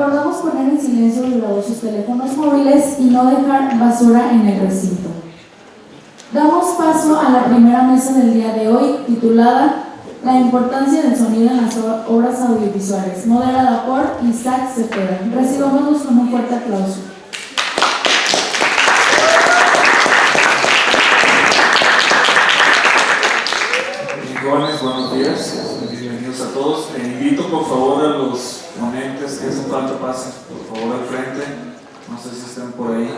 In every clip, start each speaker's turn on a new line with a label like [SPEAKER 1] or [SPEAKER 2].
[SPEAKER 1] recordamos poner en silencio vibrados sus teléfonos móviles y no dejar basura en el recinto. Damos paso a la primera mesa del día de hoy, titulada La importancia del sonido en las obras audiovisuales, moderada por Isaac Cepeda. Recibámoslos con un fuerte aplauso.
[SPEAKER 2] Jóvenes, buenos días, bienvenidos a todos. Invito por favor a los ponentes que hacen falta pasen por favor al frente, no sé si están por ahí.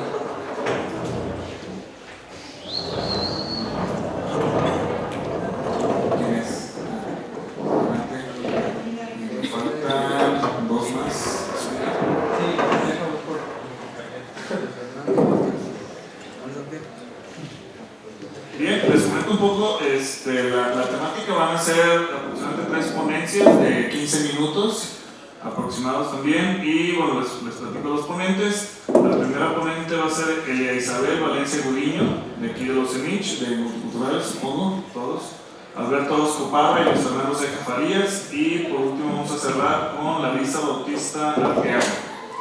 [SPEAKER 2] ¿Quién es? Me faltan dos más. Bien, les comento un poco, la temática van a ser aproximadamente 3 ponencias de 15 minutos aproximados también, y bueno, les platico a los ponentes. La primera ponente va a ser Elia Isabel Valencia Gudiño, de aquí de los CEMICH, de Multicultural, supongo, todos. Alberto Orozco Parra y Luis Fernando Ceja Farías, y por último vamos a cerrar con la Lisa Bautista Arteaga.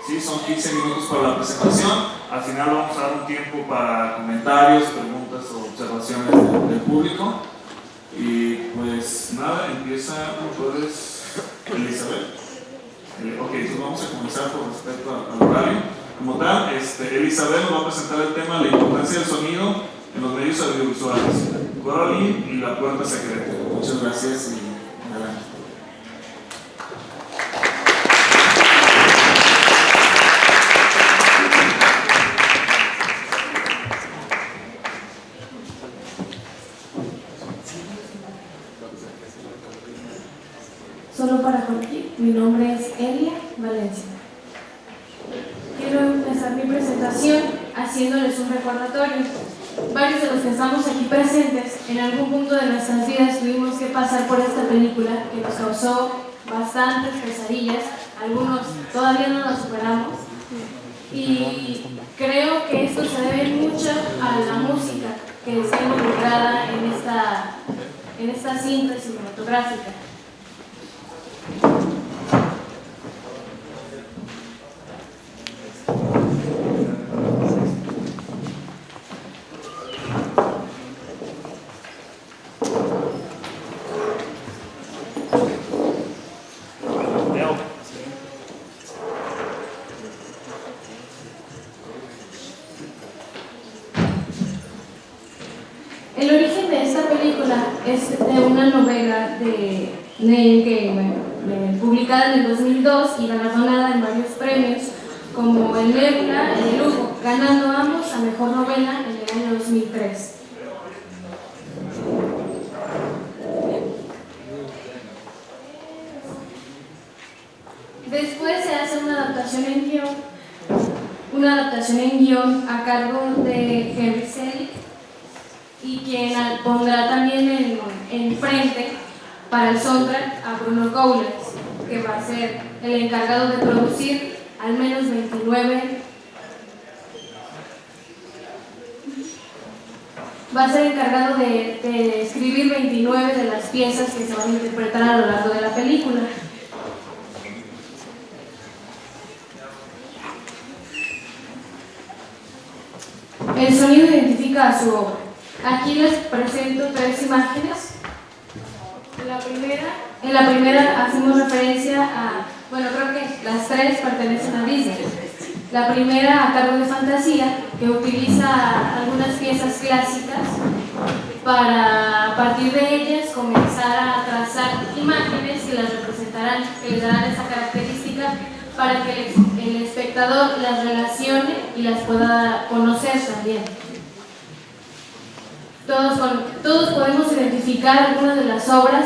[SPEAKER 2] Sí, son 15 minutos para la presentación. Al final vamos a dar un tiempo para comentarios, preguntas o observaciones del público. Y pues nada, empieza, ¿puedes, Elizabeth? Ok, entonces vamos a comenzar por respecto al horario. Como tal, Elizabeth nos va a presentar el tema La importancia del sonido en los medios audiovisuales, Coraline y la puerta secreta. Muchas gracias y adelante.
[SPEAKER 3] Solo para corregir, mi nombre es Elia Valencia. Quiero empezar mi presentación haciéndoles un recordatorio. Varios de los que estamos aquí presentes, en algún punto de nuestras vidas tuvimos que pasar por esta película que nos causó bastantes pesadillas. Algunos todavía no lo superamos. Y creo que esto se debe mucho a la música que está involucrada en esta cinta cinematográfica. El origen de esta película es de una novela de Neil Gaiman, publicada en el 2002 y galardonada en varios premios como el Nebula y el Hugo, ganando ambos a Mejor Novela en el año 2003. Después se hace una adaptación en guión a cargo de Henry Selick, y quien pondrá también en frente para el soundtrack a Bruno Gowles, que va a ser el encargado de producir al menos 29. Va a ser encargado de escribir 29 de las piezas que se van a interpretar a lo largo de la película. El sonido identifica a su obra. Aquí les presento 3 imágenes. En la primera hacemos referencia a, bueno, creo que las 3 pertenecen a Disney. La primera a cargo de Fantasía, que utiliza algunas piezas clásicas para a partir de ellas comenzar a trazar imágenes que las representarán, que les darán esa característica para que el espectador las relacione y las pueda conocer también. Todos podemos identificar algunas de las obras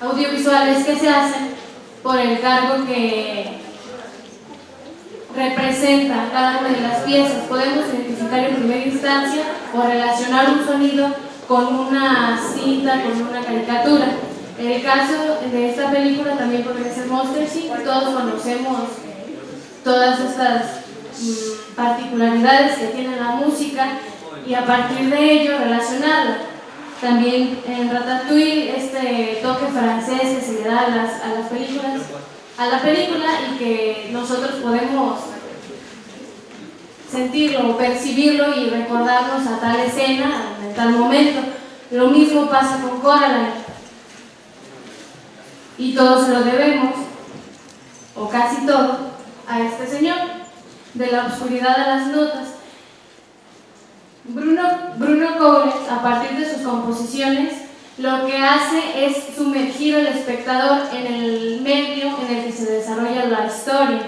[SPEAKER 3] audiovisuales que se hacen por el cargo que representa cada una de las piezas. Podemos identificar en primera instancia o relacionar un sonido con una cinta, con una caricatura. En el caso de esta película también podría ser Monster Inc. Todos conocemos todas estas particularidades que tiene la música y a partir de ello relacionarla. También en Ratatouille, este toque francés que se le da a las películas a la película y que nosotros podemos sentirlo o percibirlo y recordarnos a tal escena, en tal momento. Lo mismo pasa con Coraline. Y todo se lo debemos, o casi todo, a este señor, de la oscuridad a las notas. Bruno Cowles, a partir de sus composiciones, lo que hace es sumergir al espectador en el medio en el que se desarrolla la historia.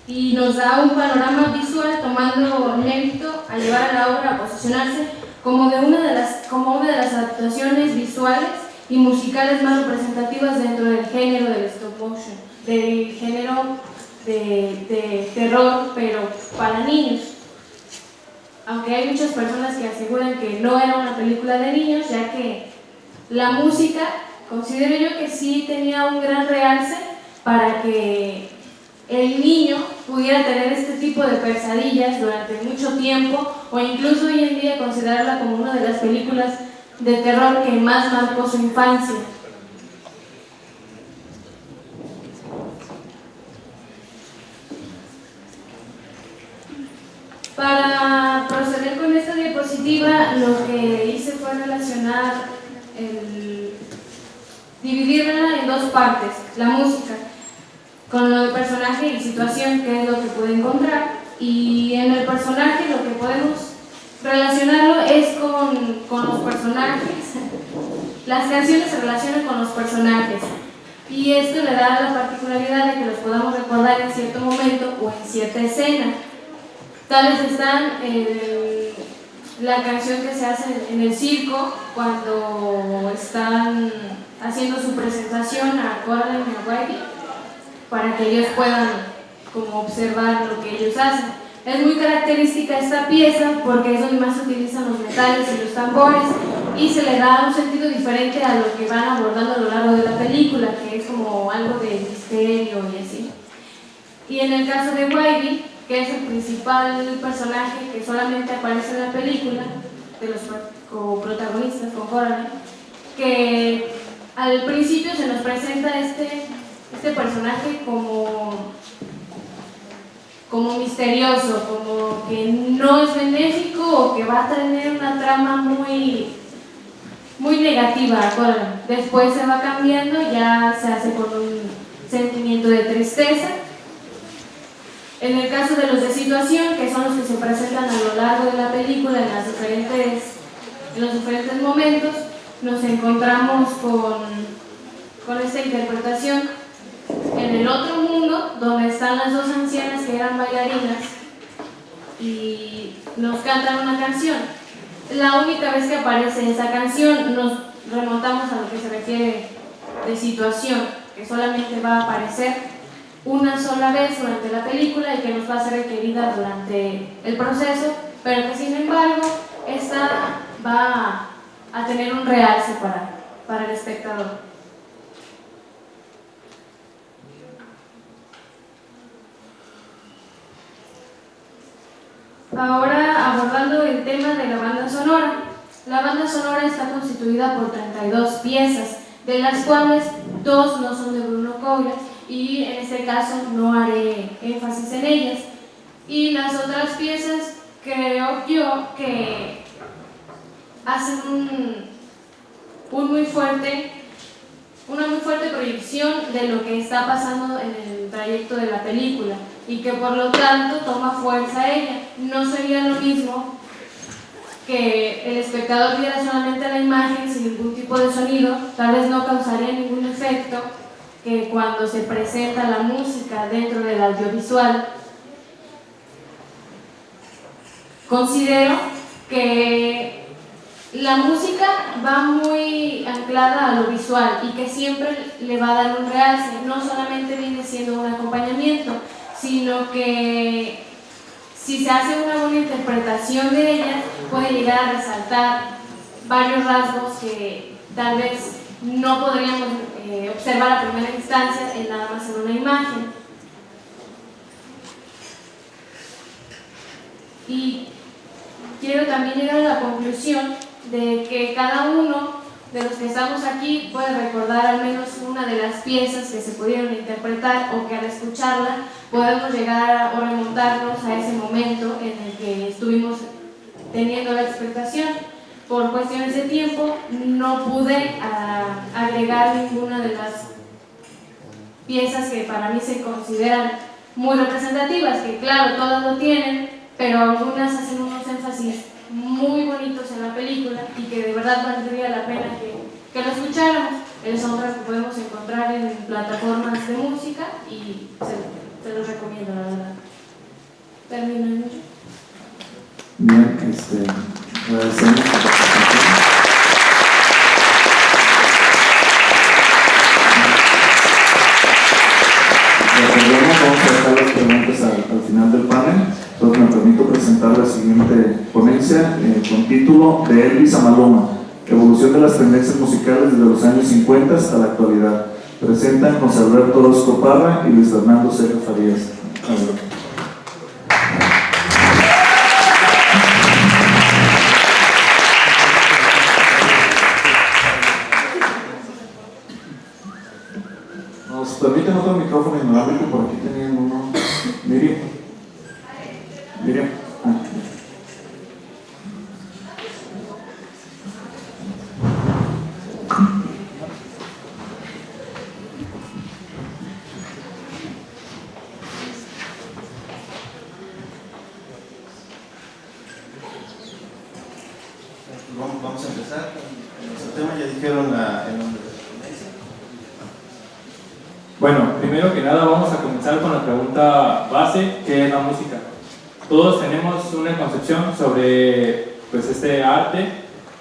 [SPEAKER 3] Y nos da un panorama visual tomando mérito a llevar a la obra a posicionarse como una de las adaptaciones visuales y musicales más representativas dentro del género del stop motion, del género de terror, pero para niños. Aunque hay muchas personas que aseguran que no era una película de niños, ya que la música, considero yo que sí tenía un gran realce para que el niño pudiera tener este tipo de pesadillas durante mucho tiempo, o incluso hoy en día considerarla como una de las películas de terror que más marcó su infancia. Para proceder con esta diapositiva, lo que hice fue dividirla en dos partes: la música con lo de personaje y situación, que es lo que pude encontrar, y en el personaje lo que podemos relacionarlo es con los personajes. Las canciones se relacionan con los personajes y esto le da la particularidad de que los podamos recordar en cierto momento o en cierta escena. Tales están la canción que se hace en el circo cuando están haciendo su presentación a Coraline y a Wily, para que ellos puedan como observar lo que ellos hacen. Es muy característica esta pieza porque es donde más se utilizan los metales y los tambores y se le da un sentido diferente a lo que van abordando a lo largo de la película, que es como algo de misterio y así. Y en el caso de Wily, que es el principal personaje que solamente aparece en la película, de los coprotagonistas con Coraline, que al principio se nos presenta este personaje como misterioso, como que no es benéfico o que va a tener una trama muy negativa a Coraline. Después se va cambiando, ya se hace con un sentimiento de tristeza. En el caso de los de situación, que son los que se presentan a lo largo de la película en los diferentes momentos, nos encontramos con esta interpretación en el otro mundo, donde están las dos ancianas que eran bailarinas y nos cantan una canción. La única vez que aparece esa canción nos remontamos a lo que se refiere de situación, que solamente va a aparecer una sola vez durante la película y que nos va a ser requerida durante el proceso, pero que sin embargo esta va a tener un realce para el espectador. Ahora abordando el tema de la banda sonora. La banda sonora está constituida por 32 piezas, de las cuales 2 no son de Bruno Cowles y en este caso no haré énfasis en ellas. Y las otras piezas creo yo que hacen una muy fuerte proyección de lo que está pasando en el trayecto de la película y que por lo tanto toma fuerza ella. No sería lo mismo que el espectador viera solamente la imagen sin ningún tipo de sonido, tal vez no causaría ningún efecto que cuando se presenta la música dentro del audiovisual. Considero que la música va muy anclada a lo visual y que siempre le va a dar un realce, no solamente viene siendo un acompañamiento, sino que si se hace una buena interpretación de ella, puede llegar a resaltar varios rasgos que tal vez no podríamos observar a primera instancia en nada más en una imagen. Y quiero también llegar a la conclusión de que cada uno de los que estamos aquí puede recordar al menos una de las piezas que se pudieron interpretar o que al escucharla podemos llegar o remontarnos a ese momento en el que estuvimos teniendo la expectación. Por cuestiones de tiempo no pude agregar ninguna de las piezas que para mí se consideran muy representativas, que claro, todas lo tienen, pero algunas hacen unos énfasis muy bonitos en la película y que de verdad valdría la pena que lo escucháramos. El soundtrack que podemos encontrar en plataformas de música y se los recomiendo, la verdad. ¿Termino yo?
[SPEAKER 4] Bien, agradecemos por la presentación. Vamos a dejar las preguntas al final del panel. Entonces me permito presentar la siguiente ponencia con título de Elvis a Maluma, evolución de las tendencias musicales desde los años 50 hasta la actualidad. Presentan José Alberto Orozco Parra y Luis Fernando Ceja Farías. Nos permiten otro micrófono inalámbrico, por aquí tenían uno. Miriam.
[SPEAKER 5] Vamos a empezar con nuestro tema. Ya dijeron el nombre de la ponencia.
[SPEAKER 6] Bueno, primero que nada vamos a comenzar con la pregunta base, ¿qué es la música? Todos tenemos una concepción sobre este arte,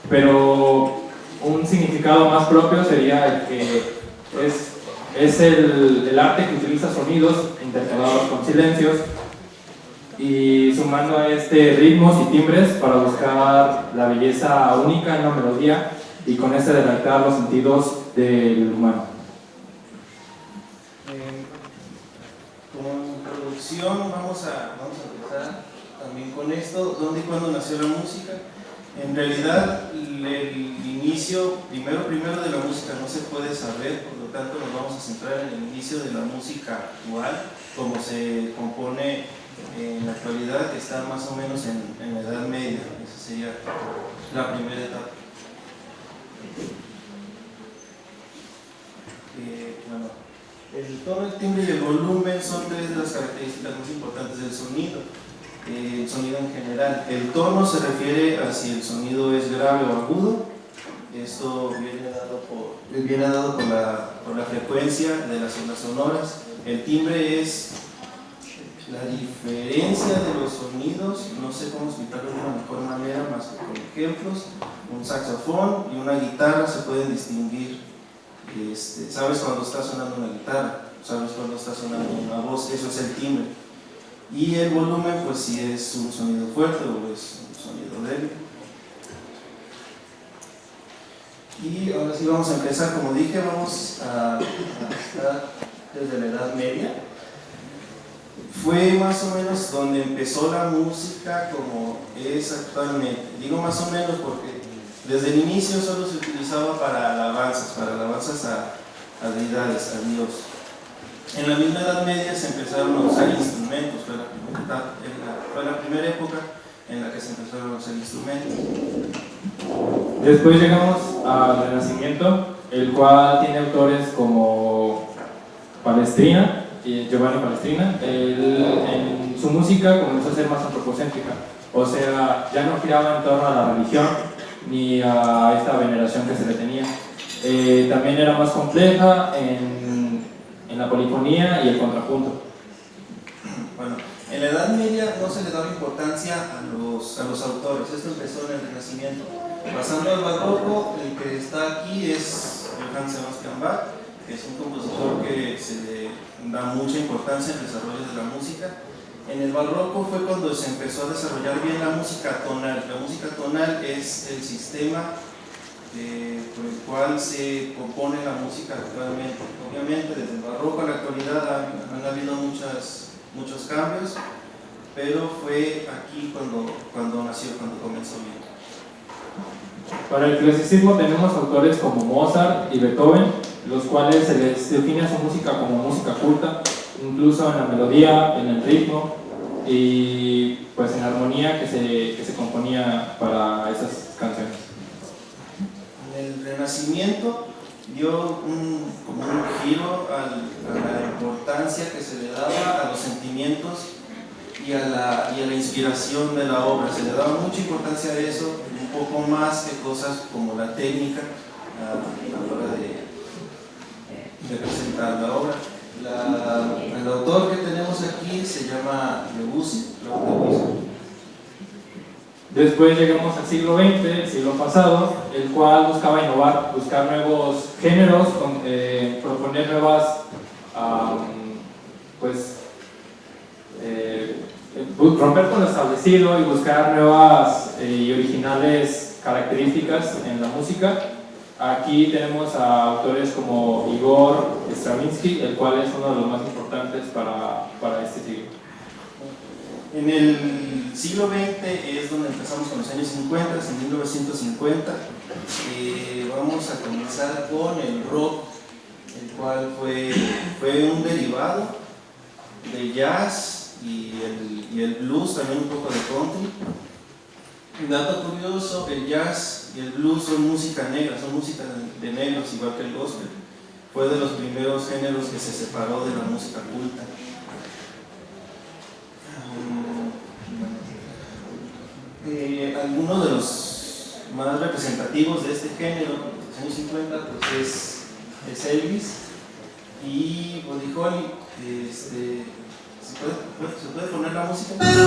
[SPEAKER 6] pero un significado más propio sería el que es el arte que utiliza sonidos intercalados con silencios y sumando a ritmos y timbres para buscar la belleza única en la melodía y con deleitar los sentidos del humano.
[SPEAKER 5] Como introducción vamos a empezar también con esto, ¿dónde y cuándo nació la música? En realidad el inicio primero de la música no se puede saber, por lo tanto nos vamos a centrar en el inicio de la música actual, como se compone en la actualidad, que está más o menos en la Edad Media. Esa sería la primera etapa. Bueno, el tono, el timbre y el volumen son tres de las características más importantes del sonido. El sonido en general. El tono se refiere a si el sonido es grave o agudo. Esto viene dado por la frecuencia de las ondas sonoras. El timbre es la diferencia de los sonidos, no sé cómo explicarlo de una mejor manera más que con ejemplos. Un saxofón y una guitarra se pueden distinguir. Sabes cuando está sonando una guitarra, sabes cuando está sonando una voz, eso es el timbre. Y el volumen, pues si es un sonido fuerte o es un sonido débil. Y ahora sí vamos a empezar, como dije, vamos a estar desde la Edad Media. Fue más o menos donde empezó la música como es actualmente. Digo más o menos porque desde el inicio solo se utilizaba para alabanzas a deidades, a Dios. En la misma Edad Media se empezaron a usar instrumentos, fue la primera época en la que se empezaron a usar instrumentos.
[SPEAKER 6] Después llegamos al Renacimiento, el cual tiene autores como Palestrina, Giovanni Palestrina. En su música comenzó a ser más antropocéntrica, o sea, ya no giraba en torno a la religión ni a esta veneración que se le tenía. También era más compleja en la polifonía y el contrapunto.
[SPEAKER 5] Bueno, en la Edad Media no se le daba importancia a los autores. Esto empezó en el Renacimiento. Pasando al Barroco, el que está aquí es Johann Sebastian Bach, que es un compositor que se le da mucha importancia en el desarrollo de la música. En el Barroco fue cuando se empezó a desarrollar bien la música tonal. La música tonal es el sistema por el cual se compone la música actualmente. Obviamente desde el Barroco a la actualidad han habido muchos cambios, pero fue aquí cuando comenzó bien.
[SPEAKER 6] Para el clasicismo tenemos autores como Mozart y Beethoven, los cuales se les define su música como música culta, incluso en la melodía, en el ritmo y pues en la armonía que se componía para esas canciones.
[SPEAKER 5] En el Renacimiento dio como un giro a la importancia que se le daba a los sentimientos y a la inspiración de la obra. Se le daba mucha importancia a eso, un poco más que cosas como la técnica a la hora de presentar la obra. El autor que tenemos aquí se llama Debussy.
[SPEAKER 6] Después llegamos al siglo XX, siglo pasado, el cual buscaba innovar, buscar nuevos géneros, proponer nuevas, romper con lo establecido y buscar nuevas y originales características en la música. Aquí tenemos a autores como Igor Stravinsky, el cual es uno de los más importantes para este siglo.
[SPEAKER 5] En el siglo XX es donde empezamos con los años 50, en 1950. Vamos a comenzar con el rock, el cual fue un derivado de jazz y el blues, también un poco de country. Dato curioso, el jazz y el blues son música negra, son música de negros, igual que el gospel. Fue de los primeros géneros que se separó de la música culta. Algunos de los más representativos de este género de los años 50 pues es Elvis y Buddy Holly. ¿Se puede poner la música? Esto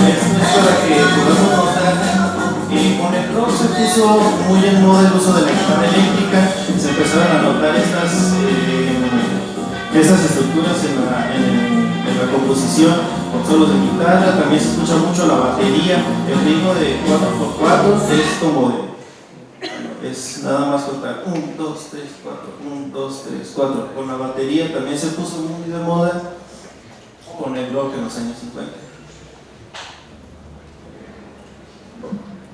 [SPEAKER 5] es para que podamos notar que con el rock se puso muy en moda el uso de la guitarra eléctrica, se empezaron a notar estas estructuras en la composición con solos de guitarra. También se escucha mucho la batería. El ritmo de 4x4 es como es nada más contar 1, 2, 3, 4, 1, 2, 3, 4. Con la batería también se puso muy de moda con el rock en los años 50.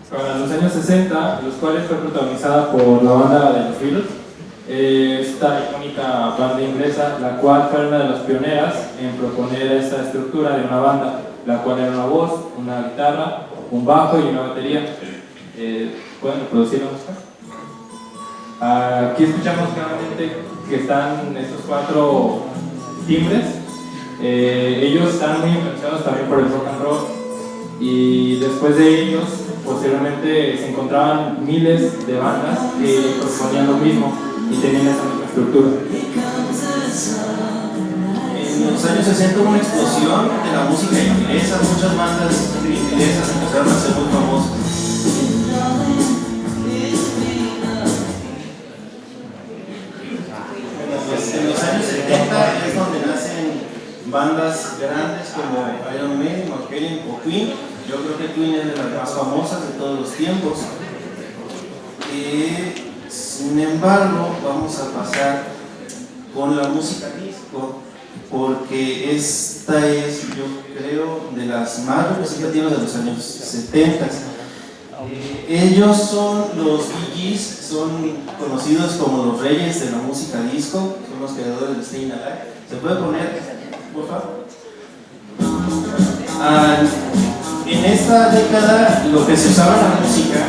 [SPEAKER 6] Para los años 60, los cuales fue protagonizada por la banda de los Beatles, esta icónica banda inglesa, la cual fue una de las pioneras en proponer esta estructura de una banda, la cual era una voz, una guitarra, un bajo y una batería. ¿Pueden reproducir la música? Aquí escuchamos claramente que están estos 4 timbres. Ellos están muy influenciados también por el rock and roll, y después de ellos posteriormente se encontraban miles de bandas que proponían lo mismo y tenían esa misma estructura.
[SPEAKER 5] En los años 60 hubo una explosión de la música inglesa, muchas bandas inglesas empezaron a ser muy famosas. En los años 70 es donde nacen bandas grandes como Iron Maiden, Maiden o Queen. Yo creo que Queen es de las más famosas de todos los tiempos. Sin embargo, vamos a pasar con la música disco, porque esta es, yo creo, de las más representativas de los años 70. Ellos son los Bee Gees, son conocidos como los reyes de la música disco, son los creadores de Staying Alive. ¿Se puede poner, por favor? En esta década lo que se usaba en la música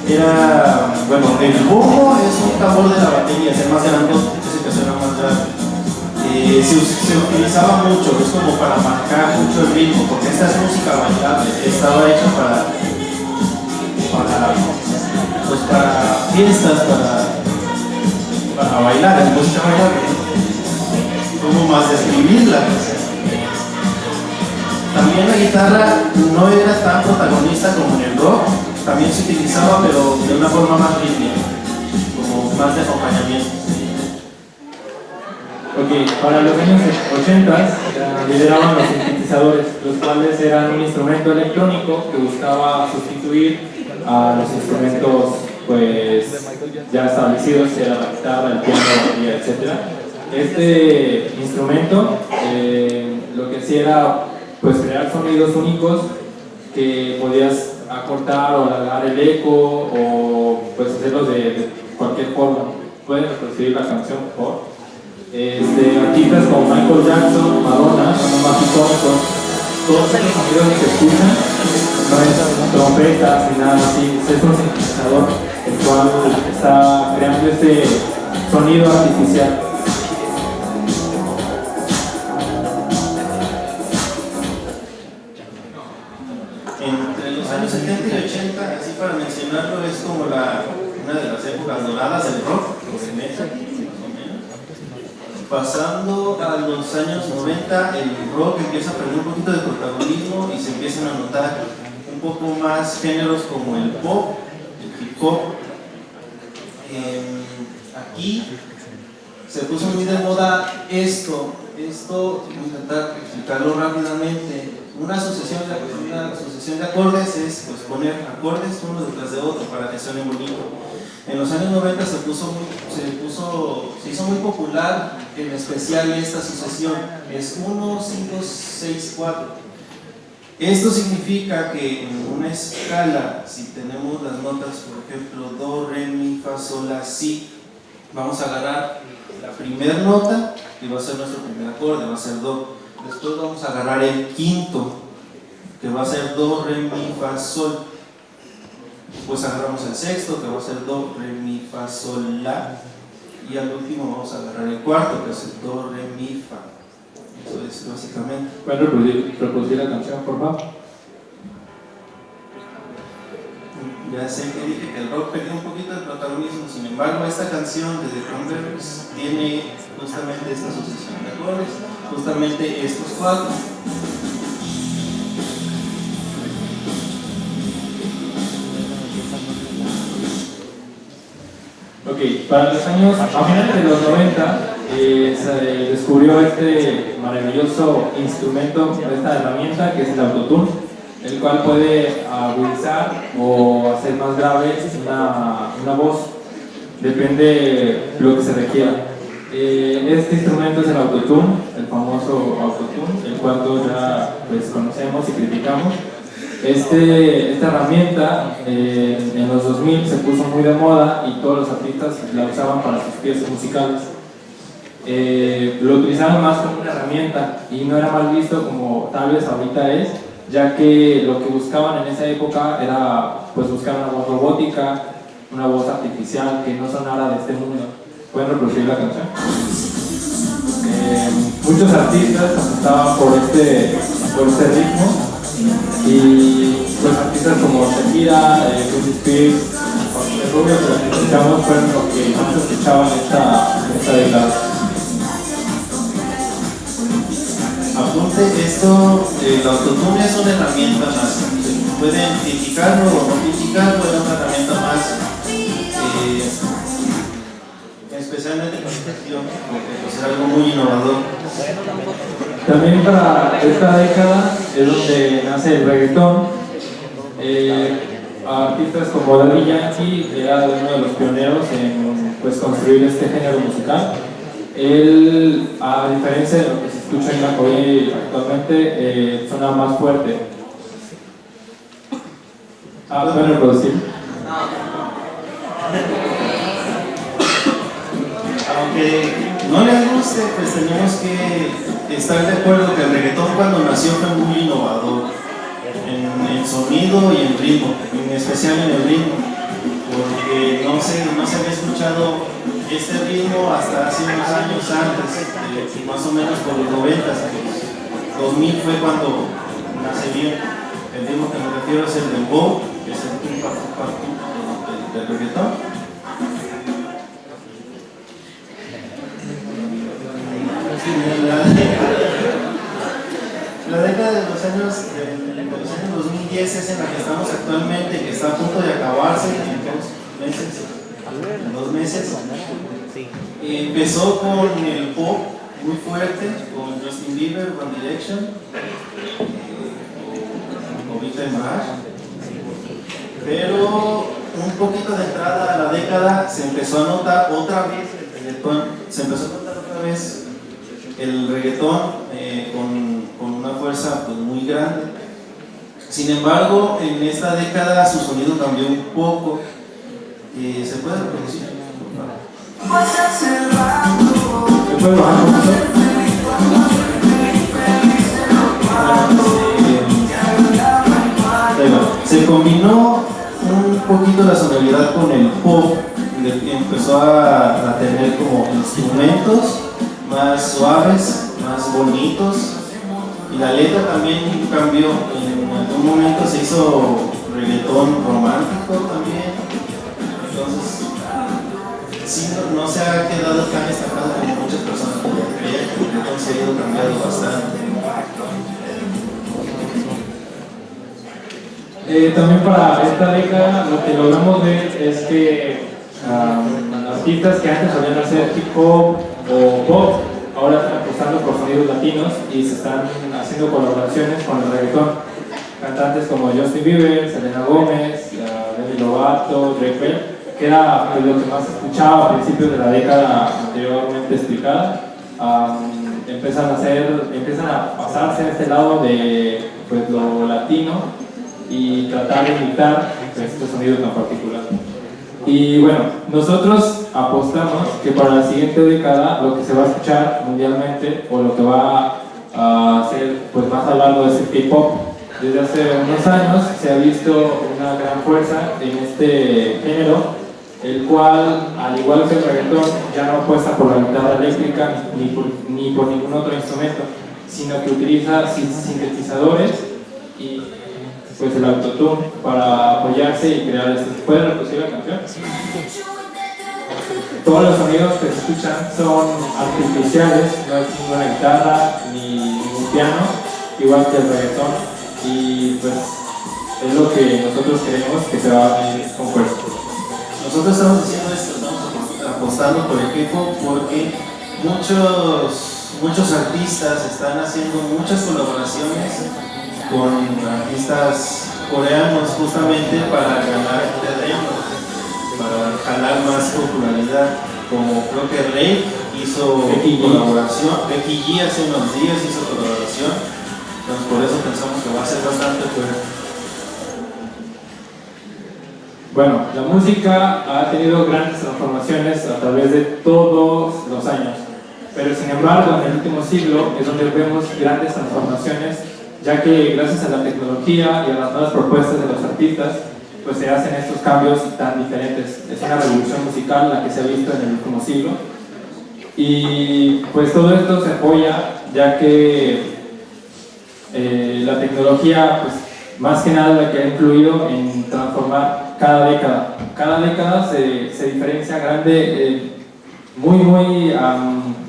[SPEAKER 5] era, bueno, el bombo es un tambor de la batería, es el más grande, es el que suena más grande. Se utilizaba mucho, es como para marcar mucho el ritmo, porque esta es música bailable, estaba hecha para fiestas, para bailar, es música bailable. ¿Cómo más describirla? También la guitarra no era tan protagonista como en el rock, también se utilizaba, pero de una forma más rítmica, como más de acompañamiento.
[SPEAKER 6] Ok, para los años 80 lideraban los sintetizadores, los cuales eran un instrumento electrónico que buscaba sustituir a los instrumentos pues ya establecidos, era la guitarra, el piano, la batería, etc. Este instrumento lo que hacía era pues crear sonidos únicos que podías acortar o alargar el eco o pues hacerlos de cualquier forma. Pueden reproducir la canción, por favor. Artistas como Michael Jackson, Madonna, más icónicos, todos esos sonidos que se escuchan no es trompetas ni nada así, es un sintetizador el cual está creando este sonido artificial.
[SPEAKER 5] Entre los años 70 y 80, así para mencionarlo, es como una de las épocas doradas del rock, los metal, más o menos. Pasando a los años 90, el rock empieza a perder un poquito de protagonismo y se empiezan a notar un poco más géneros como el pop, el hip hop. Aquí se puso muy de moda esto, voy a intentar explicarlo rápidamente. Una sucesión de acordes es pues, poner acordes uno detrás de otro para que suene bonito. En los años 90 se hizo muy popular, en especial esta sucesión, es 1, 5, 6, 4. Esto significa que en una escala, si tenemos las notas, por ejemplo, do, re, mi, fa, sol, la, si, vamos a agarrar la primera nota y va a ser nuestro primer acorde, va a ser do. Después vamos a agarrar el quinto, que va a ser do, re, mi, fa, sol. Después agarramos el sexto, que va a ser do, re, mi, fa, sol, la. Y al último vamos a agarrar el cuarto, que es el do, re, mi, fa. Eso es básicamente.
[SPEAKER 6] ¿Pueden reproducir la canción, por favor?
[SPEAKER 5] Ya sé que dije que el rock perdió un poquito de protagonismo, sin embargo esta canción de The Cranberries tiene justamente esta sucesión de acordes, justamente estos cuatro.
[SPEAKER 6] Ok, para los años, a finales de los 90 se descubrió este maravilloso instrumento, esta herramienta que es el autotune, el cual puede agudizar o hacer más grave una voz, depende de lo que se requiera. Este instrumento es el autotune, el famoso autotune, el cual todos ya pues, conocemos y criticamos. Esta herramienta en los 2000 se puso muy de moda y todos los artistas la usaban para sus piezas musicales. Lo utilizaban más como una herramienta y no era mal visto como tal vez ahorita es, ya que lo que buscaban en esa época era pues buscar una voz robótica, una voz artificial que no sonara de este mundo. ¿Pueden reproducir la canción? Muchos artistas apostaban por este ritmo y pues artistas como Shakira, Britney Spears, Jorge Rubio, que los que escuchamos fueron los que más escuchaban esta década.
[SPEAKER 5] Apunte esto, el autotune es una herramienta más, se puede identificarlo o no identificarlo, es una herramienta más, especialmente con gestión, porque pues, es algo muy innovador.
[SPEAKER 6] También para esta década es donde nace el reggaetón. Artistas como Daddy Yankee era uno de los pioneros en pues, construir este género musical. Él, a diferencia de lo que se escucha en hoy actualmente, suena más fuerte. ¿Pueden reproducir?
[SPEAKER 5] Aunque no les guste, pues tenemos que estar de acuerdo que el reggaetón cuando nació fue muy innovador en sonido y en ritmo, en especial en el ritmo, porque no se había escuchado este ritmo hasta hace unos años antes, más o menos por los 90, 2000 fue cuando nace bien. El ritmo que me refiero es el dembow, que es el tum pa tum del reggaetón. La década de los años 2010 es en la que estamos actualmente, que está a punto de acabarse en 2 meses. Empezó con el pop muy fuerte, con Justin Bieber, One Direction, o Victor Mirage. Pero un poquito de entrada a la década se empezó a notar otra vez el reggaetón, el reggaetón con una fuerza fuerza pues, muy grande. Sin embargo, en esta década su sonido cambió un poco. ¿Se puede reproducir?
[SPEAKER 6] ¿Me puedes bajar un poquito?
[SPEAKER 5] Se combinó un poquito la sonoridad con el pop, empezó a tener como instrumentos más suaves, más bonitos, y la letra también cambió. En algún momento se hizo reggaetón romántico también, entonces sí, no se ha quedado tan estancado como muchas personas podrían creer. El reggaetón se ha ido cambiando bastante.
[SPEAKER 6] También para esta década lo que logramos ver es que artistas que antes solían hacer hip hop o pop ahora están apostando por sonidos latinos y se están haciendo colaboraciones con el reggaetón. Cantantes como Justin Bieber, Selena Gómez, Demi Lovato, Drake Bell, que era pues, lo que más escuchaba a principios de la década anteriormente explicada, empiezan a pasarse a este lado de pues, lo latino y tratar de imitar pues, este sonido tan particular. Y bueno, nosotros apostamos que para la siguiente década lo que se va a escuchar mundialmente o lo que va a ser pues, más hablado es el K-pop. Desde hace unos años se ha visto una gran fuerza en este género, el cual, al igual que el reggaetón, ya no apuesta por la guitarra eléctrica ni por ningún otro instrumento, sino que utiliza sintetizadores y pues el autotune para apoyarse y crear esto. ¿Puede reproducir la canción? Todos los sonidos que se escuchan son artificiales, no es ninguna guitarra ni ningún piano, igual que el reggaetón, y pues es lo que nosotros queremos que se va a venir con fuerza.
[SPEAKER 5] Nosotros estamos diciendo esto, estamos apostando por el K-pop porque muchos artistas están haciendo muchas colaboraciones con artistas coreanos justamente para ganar terreno, para jalar más popularidad, como creo que Rave hizo colaboración, Becky G hace unos días hizo colaboración, entonces por eso pensamos que va a ser bastante fuerte.
[SPEAKER 6] Bueno, la música ha tenido grandes transformaciones a través de todos los años, pero sin embargo en el último siglo es donde vemos grandes transformaciones, ya que gracias a la tecnología y a las nuevas propuestas de los artistas, pues se hacen estos cambios tan diferentes. Es una revolución musical la que se ha visto en el último siglo, y pues todo esto se apoya, ya que la tecnología, pues más que nada la que ha influido en transformar cada década. Cada década se diferencia muy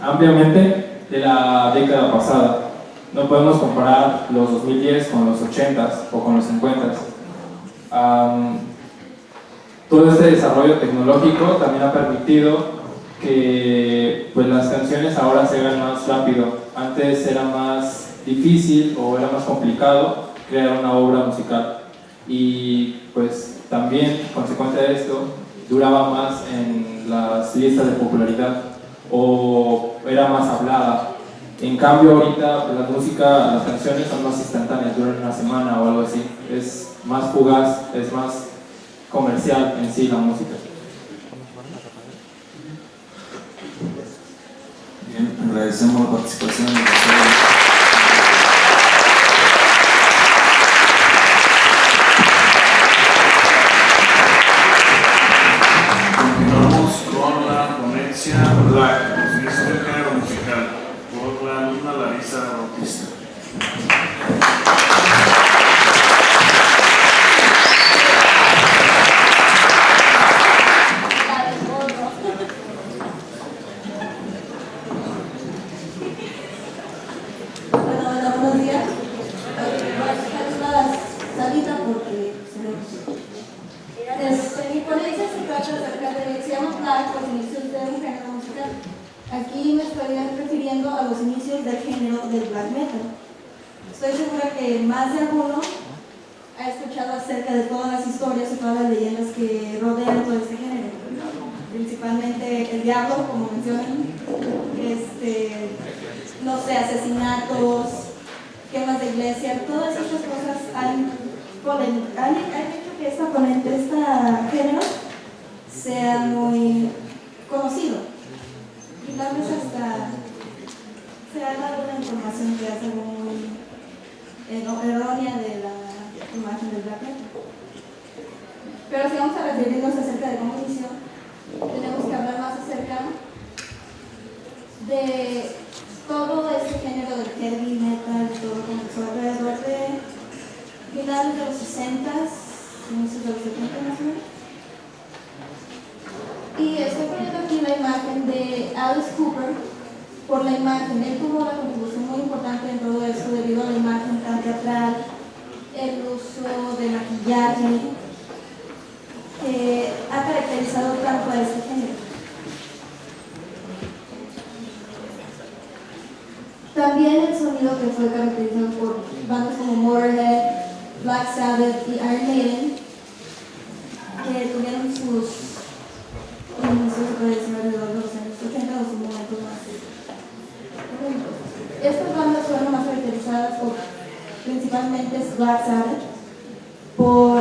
[SPEAKER 6] ampliamente de la década pasada. No podemos comparar los 2010 con los 80s o con los 50s. Todo este desarrollo tecnológico también ha permitido que pues, las canciones ahora se hagan más rápido. Antes era más difícil o era más complicado crear una obra musical, y pues también, consecuente de esto, duraba más en las listas de popularidad o era más hablada. En cambio ahorita pues, las canciones son más instantáneas, duran una semana o algo así, es más fugaz, es más comercial en sí la música.
[SPEAKER 4] Bien, agradecemos la participación de
[SPEAKER 2] Continuamos con la ponencia Black, definición del género musical, por la alumna Larisa Bautista.
[SPEAKER 7] Hola, buenos días. Voy a sacar una salita porque se me... Mi ponencia se trata acerca de, se llama Black, los inicios de un género musical. Aquí me estoy refiriendo a los inicios del género del black metal. Estoy segura que más de alguno ha escuchado acerca de todas las historias y todas las leyendas que rodean todo este género. Principalmente el diablo, como mencionan, no sé, asesinatos, quemas de la iglesia, todas estas cosas han hecho que este género sea muy conocido. Y tal vez hasta se ha dado una información que hace muy errónea de la imagen del black metal. Pero si vamos a referirnos acerca de cómo inició, tenemos que hablar más acerca de todo ese género del heavy metal, todo comenzó alrededor de finales de los 60s, inicios de los 70 más o menos. Y estoy poniendo aquí la imagen de Alice Cooper por la imagen. Él tuvo una contribución muy importante en todo eso debido a la imagen tan teatral, el uso de maquillaje que ha caracterizado tanto a este género. También el sonido que fue caracterizado por bandas como Motorhead, Black Sabbath y Iron Maiden, que tuvieron sus inicios alrededor de los años 80 o sus momentos más. Estas bandas fueron más caracterizadas por, principalmente Black Sabbath, por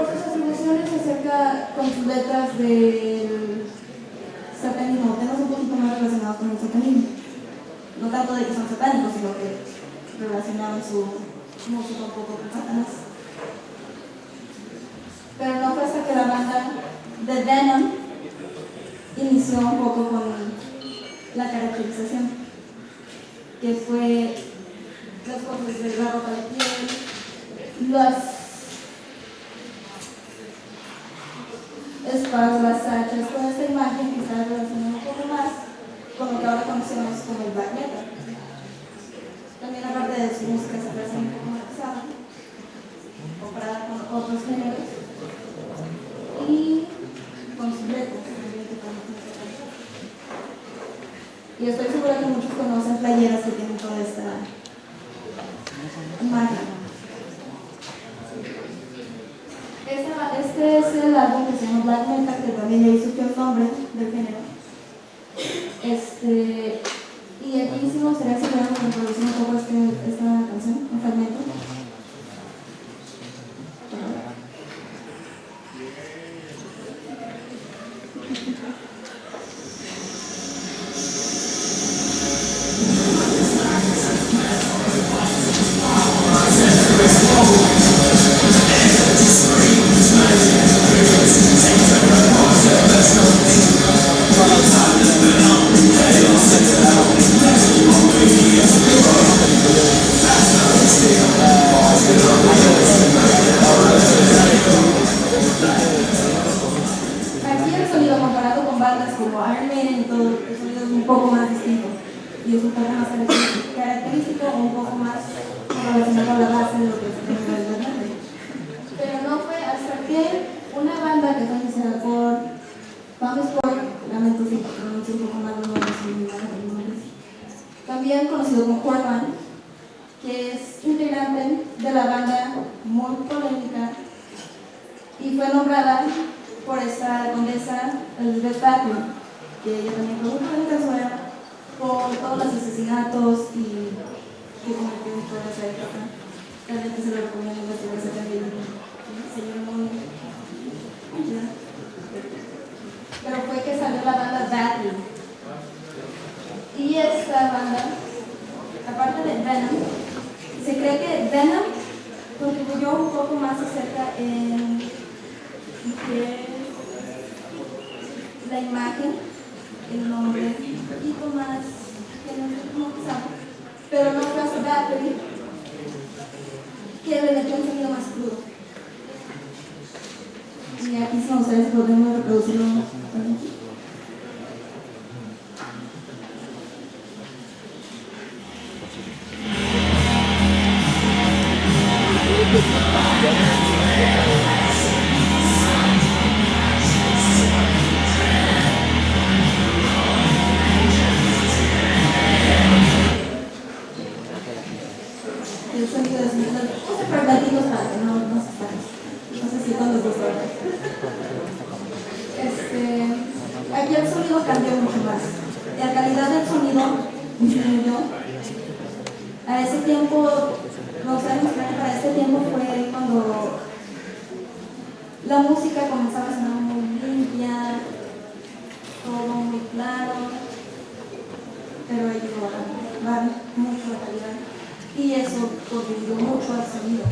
[SPEAKER 7] sus atribuciones acerca con sus letras del satanismo, temas un poquito más relacionados con el satanismo. No tanto de que son satánicos, sino que relacionaban su música un poco con Satanás. Pero no fue hasta que la banda de Venom inició un poco con la caracterización, que fue los cortes de la ropa de piel, las espadas, las hachas, toda esta imagen que está relacionada un poco más con lo que ahora conocemos como el black metal. También aparte de su música se parece un poco más pesada, comparada con otros géneros, y con sus letras también que también se parecen. Y estoy segura que muchos conocen playeras que tienen toda esta imagen. Este es el álbum que se llama Black Metal, que también ya hizo el nombre del género. Y aquí sí me gustaría asegurar que reproducir un poco esta canción, un fragmento. Aquí el sonido comparado con bandas como Iron Maiden y todo, el sonido es un poco más distinto y es un poco más característico o un poco más relacionado a la base de lo que es el género del black metal. Pero no fue hasta que una banda que fue iniciada por Tom Sport, lamento si pronuncio un poco mal los nombres y me van a los nombres, también conocido como Cortland, que es integrante de la banda muy polémica y fue nombrada por esta condesa Elizabeth Bathory, que ella también fue muy polémica por todos los asesinatos y que cometió en toda esa época. Realmente se lo recomiendo investigarse también, señor muy. Pero fue que salió la banda Bathory. Y esta banda, aparte de Venom, se cree que Venom contribuyó un poco más acerca en que la imagen, el nombre, un poquito más que no pensaba, pero no fue hasta Bathory que le metió un sonido más crudo. Y aquí si ustedes podemos reproducirlo también. El sonido es muy claro. Puse fragmentitos para que no se espanten. No sé si todos los dos. aquí el sonido cambió mucho más. La calidad del sonido disminuyó. A ese tiempo, los años para este tiempo fue cuando la música comenzaba a sonar muy limpia, todo muy claro, pero ayudó a bajar mucho la calidad y eso contribuyó mucho al sonido.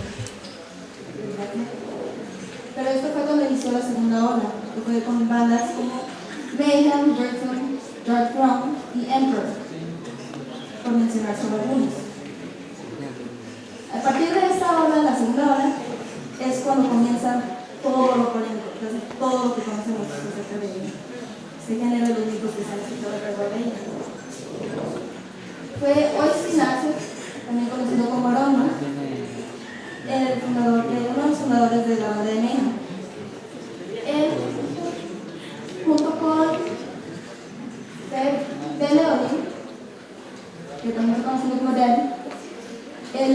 [SPEAKER 7] Pero esto fue cuando inició la segunda ola, que fue con bandas como Mayhem, Bertram, Dark Throne y Emperor, por mencionar solo algunos. A partir de esta ola, la segunda ola, es cuando comienza todo lo polémico, todo lo que conocemos acerca de este género de los mitos que se han escuchado alrededor de ella. Fue Oystein Natur, también conocido como Arona, uno de los fundadores de la banda de Mayhem. Él, junto con Ben Leonin, que también es conocido como Dan, él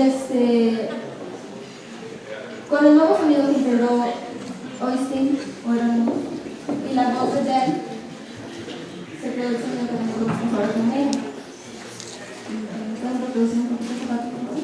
[SPEAKER 7] con el nuevo sonido que integró Oystein y la voz de Dan, se creó el sonido que también conocemos ahora como Mayhem. ¿Pueden reproducir un poquito esta parte, por favor?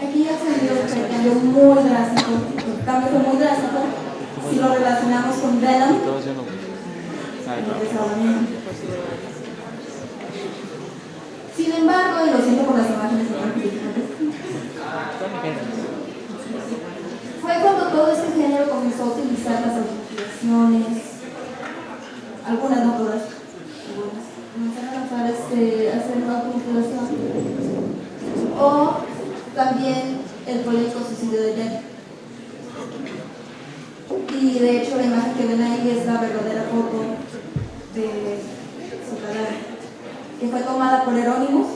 [SPEAKER 7] Aquí ya se vio que cambió muy drástico, el cambio fue muy drástico si lo relacionamos con Venom. Sin embargo, y lo siento por las imágenes que están fue cuando todo este género comenzó a utilizar las autenticaciones, algunas, no todas, algunas, comenzaron a hacer una autenticación, o también el polémico suicidio de Jack. Y de hecho la imagen que ven ahí es la verdadera foto de su cadáver, que fue tomada por Euronymous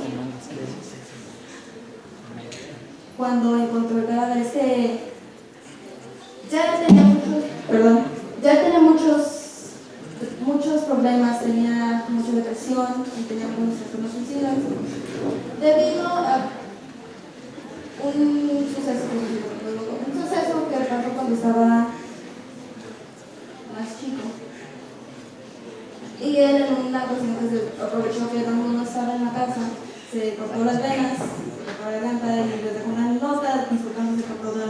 [SPEAKER 7] cuando encontró el cadáver. Ya tenía muchos problemas, tenía mucha depresión y tenía algunos trastornos suicidas debido a un suceso que pasó cuando estaba más chico. Y él en una ocasión que se aprovechó que no estaba en la casa, se cortó las venas, se cortó la garganta y le dejó una nota disculpándose por toda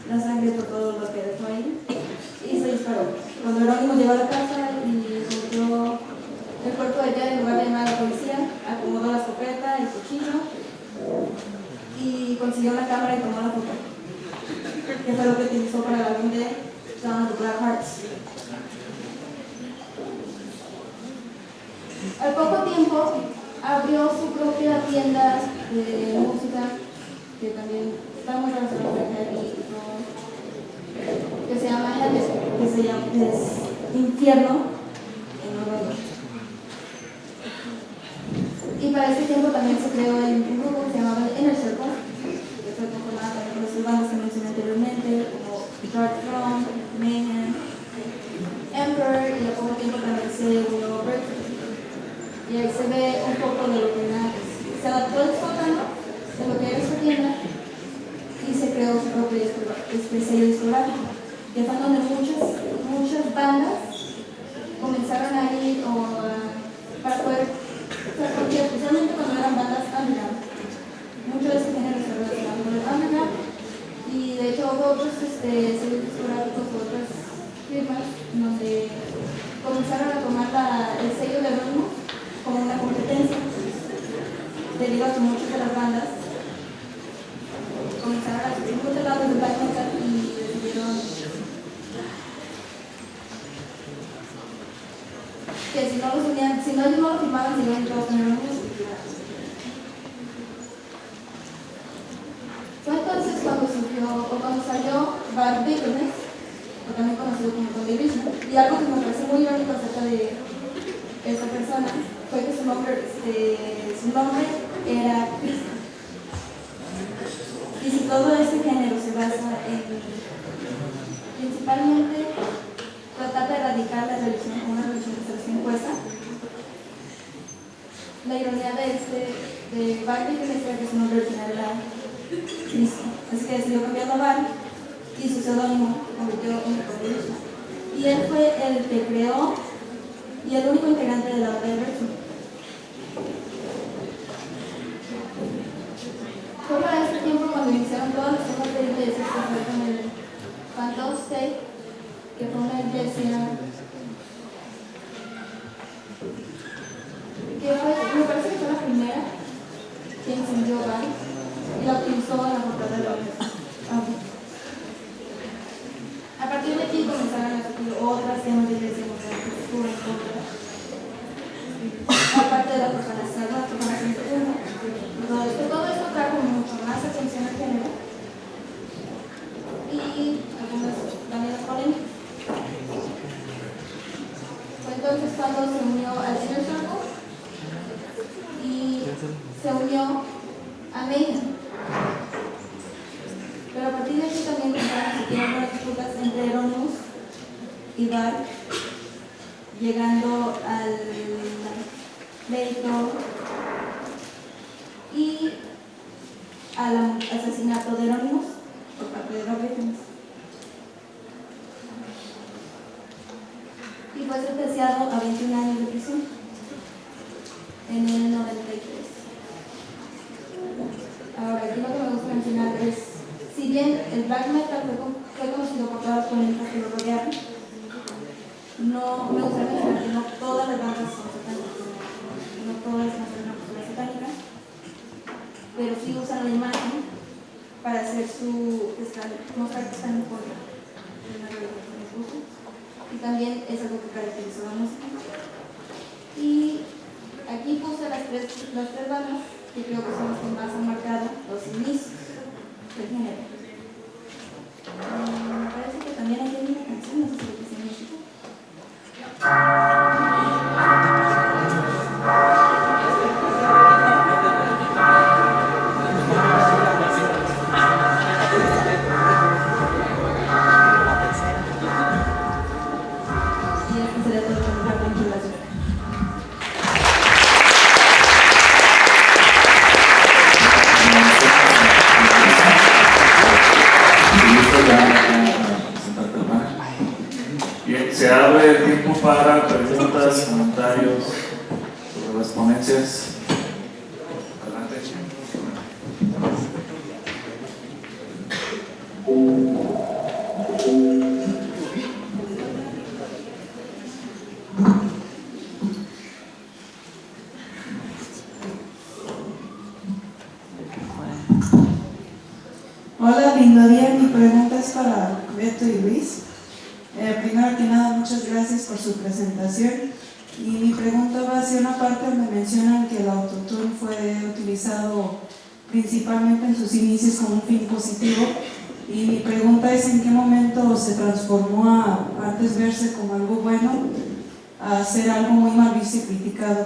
[SPEAKER 7] la sangre, por todo lo que dejó ahí, y se disparó. Cuando Euronymous llegó a la casa y encontró el cuerpo de ella, en lugar de llamar a la policía, acomodó la escopeta, el cuchillo y consiguió la cámara y tomó la foto, que fue lo que utilizó para el álbum de Dawn of the Black Hearts. Al poco tiempo abrió su propia tienda de música, que también está muy relacionada con el heavy, que se llama Hell, es Infierno en Nueva York. Y para este tiempo también se creó un grupo que se llamaba Inner Circle, que fue conformado también por las bandas que mencioné anteriormente, como Dark Throne, Mayhem, Emperor, y al poco tiempo también se unió Bertram. Y ahí se ve un poco de lo que era, se adaptó el sótano de lo que era esta tienda y se creó su propio sello discográfico, que fue donde muchas bandas comenzaron a ir para poder, porque especialmente cuando eran bandas underground, mucho de ese género se relacionaba con el underground, y de hecho hubo otros sellos discográficos u otras firmas donde comenzaron a tomar el sello de Euronymous como una competencia, debido a que muchas de las bandas que si no los unían, si no ellos no lo firmaban, si no ellos tener una música. Fue entonces cuando surgió, o cuando salió Bart Bickness, o también conocido como Tony Richmond, y algo que me parece muy irónico acerca de esta persona fue que su nombre era Cristo. Y si todo este género se basa en principalmente tratar de erradicar la religión, una religión que se les impuesta, la ironía de Bart Bickness era que su nombre original era Cristo. Así que decidió cambiarlo a Bart y su seudónimo se convirtió en Tony Richmond. Y él fue el que creó y el único integrante de la banda de Richmond. Fue para este tiempo cuando iniciaron todas las temas de iglesias que fue con el Phantom State, que fue una iglesia que fue, me parece que fue la primera que encendió Bart y la utilizó en la portada de la iglesia. A partir de aquí comenzaron a surgir otras temas de iglesia, aparte de la propagación de uno. Todo esto trajo mucho más atención al género y algunas también las polémicas. Fue entonces cuando se unió al Inner Circle y se unió a Mayhem. Pero a partir de aquí también comenzaron a surgir algunas disputas entre Euronymous y Bart, llegando al pleito y al asesinato de Euronymous por parte de los Beatles. Y fue sentenciado a 21 años de prisión en el 93. Ahora, aquí lo que me gusta mencionar es, si bien el black metal fue conocido por todas las polémicas que lo rodearon, no me gustaría mencionar que no todas las bandas son satánicas, no todas nacen una postura satánica, pero sí usan la imagen para hacer mostrar que están en contra de una religión que les gusta, y también es algo que caracteriza la música. Y aquí puse las tres bandas que creo que son las que más han marcado los inicios del género. Me parece que también hay una canción, no sé si lo que se música. Y aquí se le puede colocar la vinculación.
[SPEAKER 4] Bien, se abre el tiempo para preguntas, comentarios sobre las ponencias. Adelante.
[SPEAKER 8] Hola, lindo día. Mi pregunta es para Beto y Luis. Primero que nada, muchas gracias por su presentación. Y mi pregunta va hacia una parte donde mencionan que el autotune fue utilizado principalmente en sus inicios con un fin positivo. Y mi pregunta es: ¿en qué momento se transformó a antes verse como algo bueno a ser algo muy mal visto y criticado?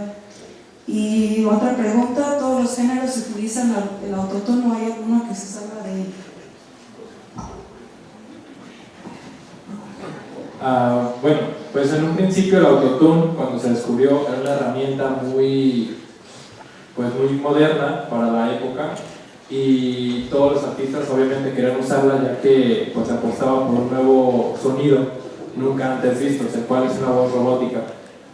[SPEAKER 8] Y otra pregunta: ¿todos los géneros utilizan el autotune o hay alguno que se salga de él?
[SPEAKER 6] Bueno, pues en un principio el autotune, cuando se descubrió, era una herramienta muy moderna para la época, y todos los artistas obviamente querían usarla, ya que pues apostaba por un nuevo sonido nunca antes visto, el cual es una voz robótica.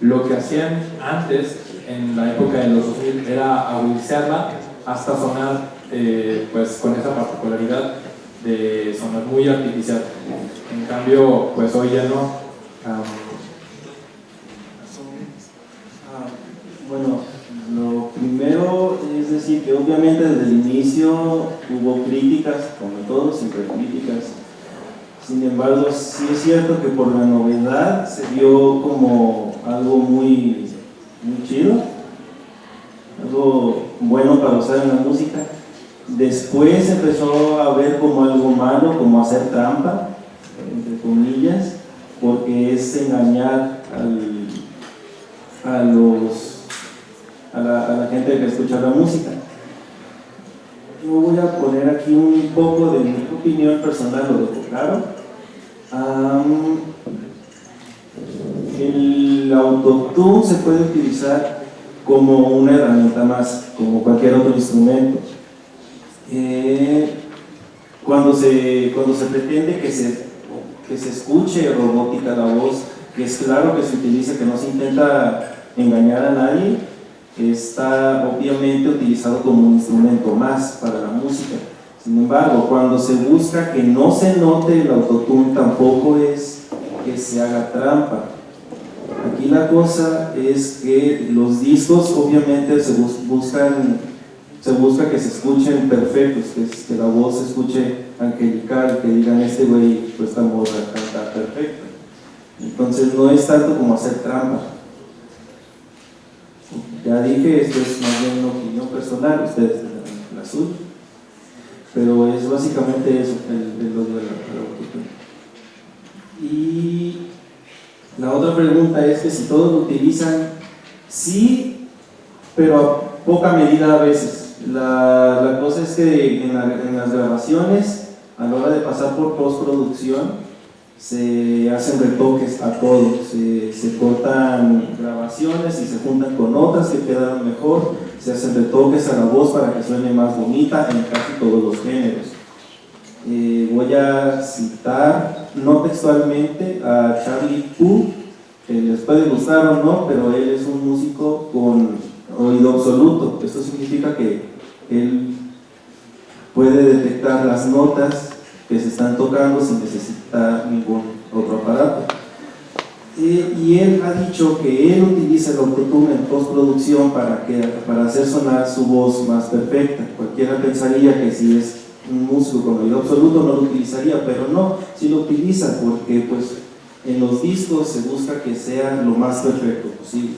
[SPEAKER 6] Lo que hacían antes, en la época de los 2000, era agudizarla hasta sonar pues con esa particularidad de sonar muy artificial. En cambio, pues hoy ya no.
[SPEAKER 5] Bueno, lo primero es decir que obviamente desde el inicio hubo críticas, como todo, siempre críticas. Sin embargo, sí es cierto que por la novedad se vio como algo muy chido, algo bueno para usar en la música. Después empezó a ver como algo malo, como hacer trampa, entre comillas, porque es engañar a la gente que escucha la música. Yo voy a poner aquí un poco de mi opinión personal, lo dejo claro. El autotune se puede utilizar como una herramienta más, como cualquier otro instrumento. Cuando se pretende que se escuche robótica la voz, que es claro que se utiliza, que no se intenta engañar a nadie, está obviamente utilizado como un instrumento más para la música. Sin embargo, cuando se busca que no se note el autotune, tampoco es que se haga trampa. Aquí la cosa es que los discos obviamente se busca que se escuchen perfectos, que la voz se escuche angelical, que digan este güey, pues esta morra canta perfecto. Entonces no es tanto como hacer trampa. Ya dije, esto es más bien una opinión personal, ustedes tendrán la suya, pero es básicamente eso, el odio de la autotune. Y la otra pregunta es que si todos lo utilizan, sí, pero a poca medida a veces. La cosa es que en las grabaciones, a la hora de pasar por postproducción, se hacen retoques a todo, se cortan grabaciones y se juntan con otras que quedaron mejor, se hacen retoques a la voz para que suene más bonita en casi todos los géneros. Voy a citar, no textualmente, a Charlie Puth, que les puede gustar o no, pero él es un músico con oído absoluto. Esto significa que él puede detectar las notas que se están tocando sin necesitar ningún otro aparato. Y él ha dicho que él utiliza el autotune en postproducción para hacer sonar su voz más perfecta. Cualquiera pensaría que si es un músico con oído absoluto no lo utilizaría, pero no, sí lo utiliza porque pues en los discos se busca que sea lo más perfecto posible.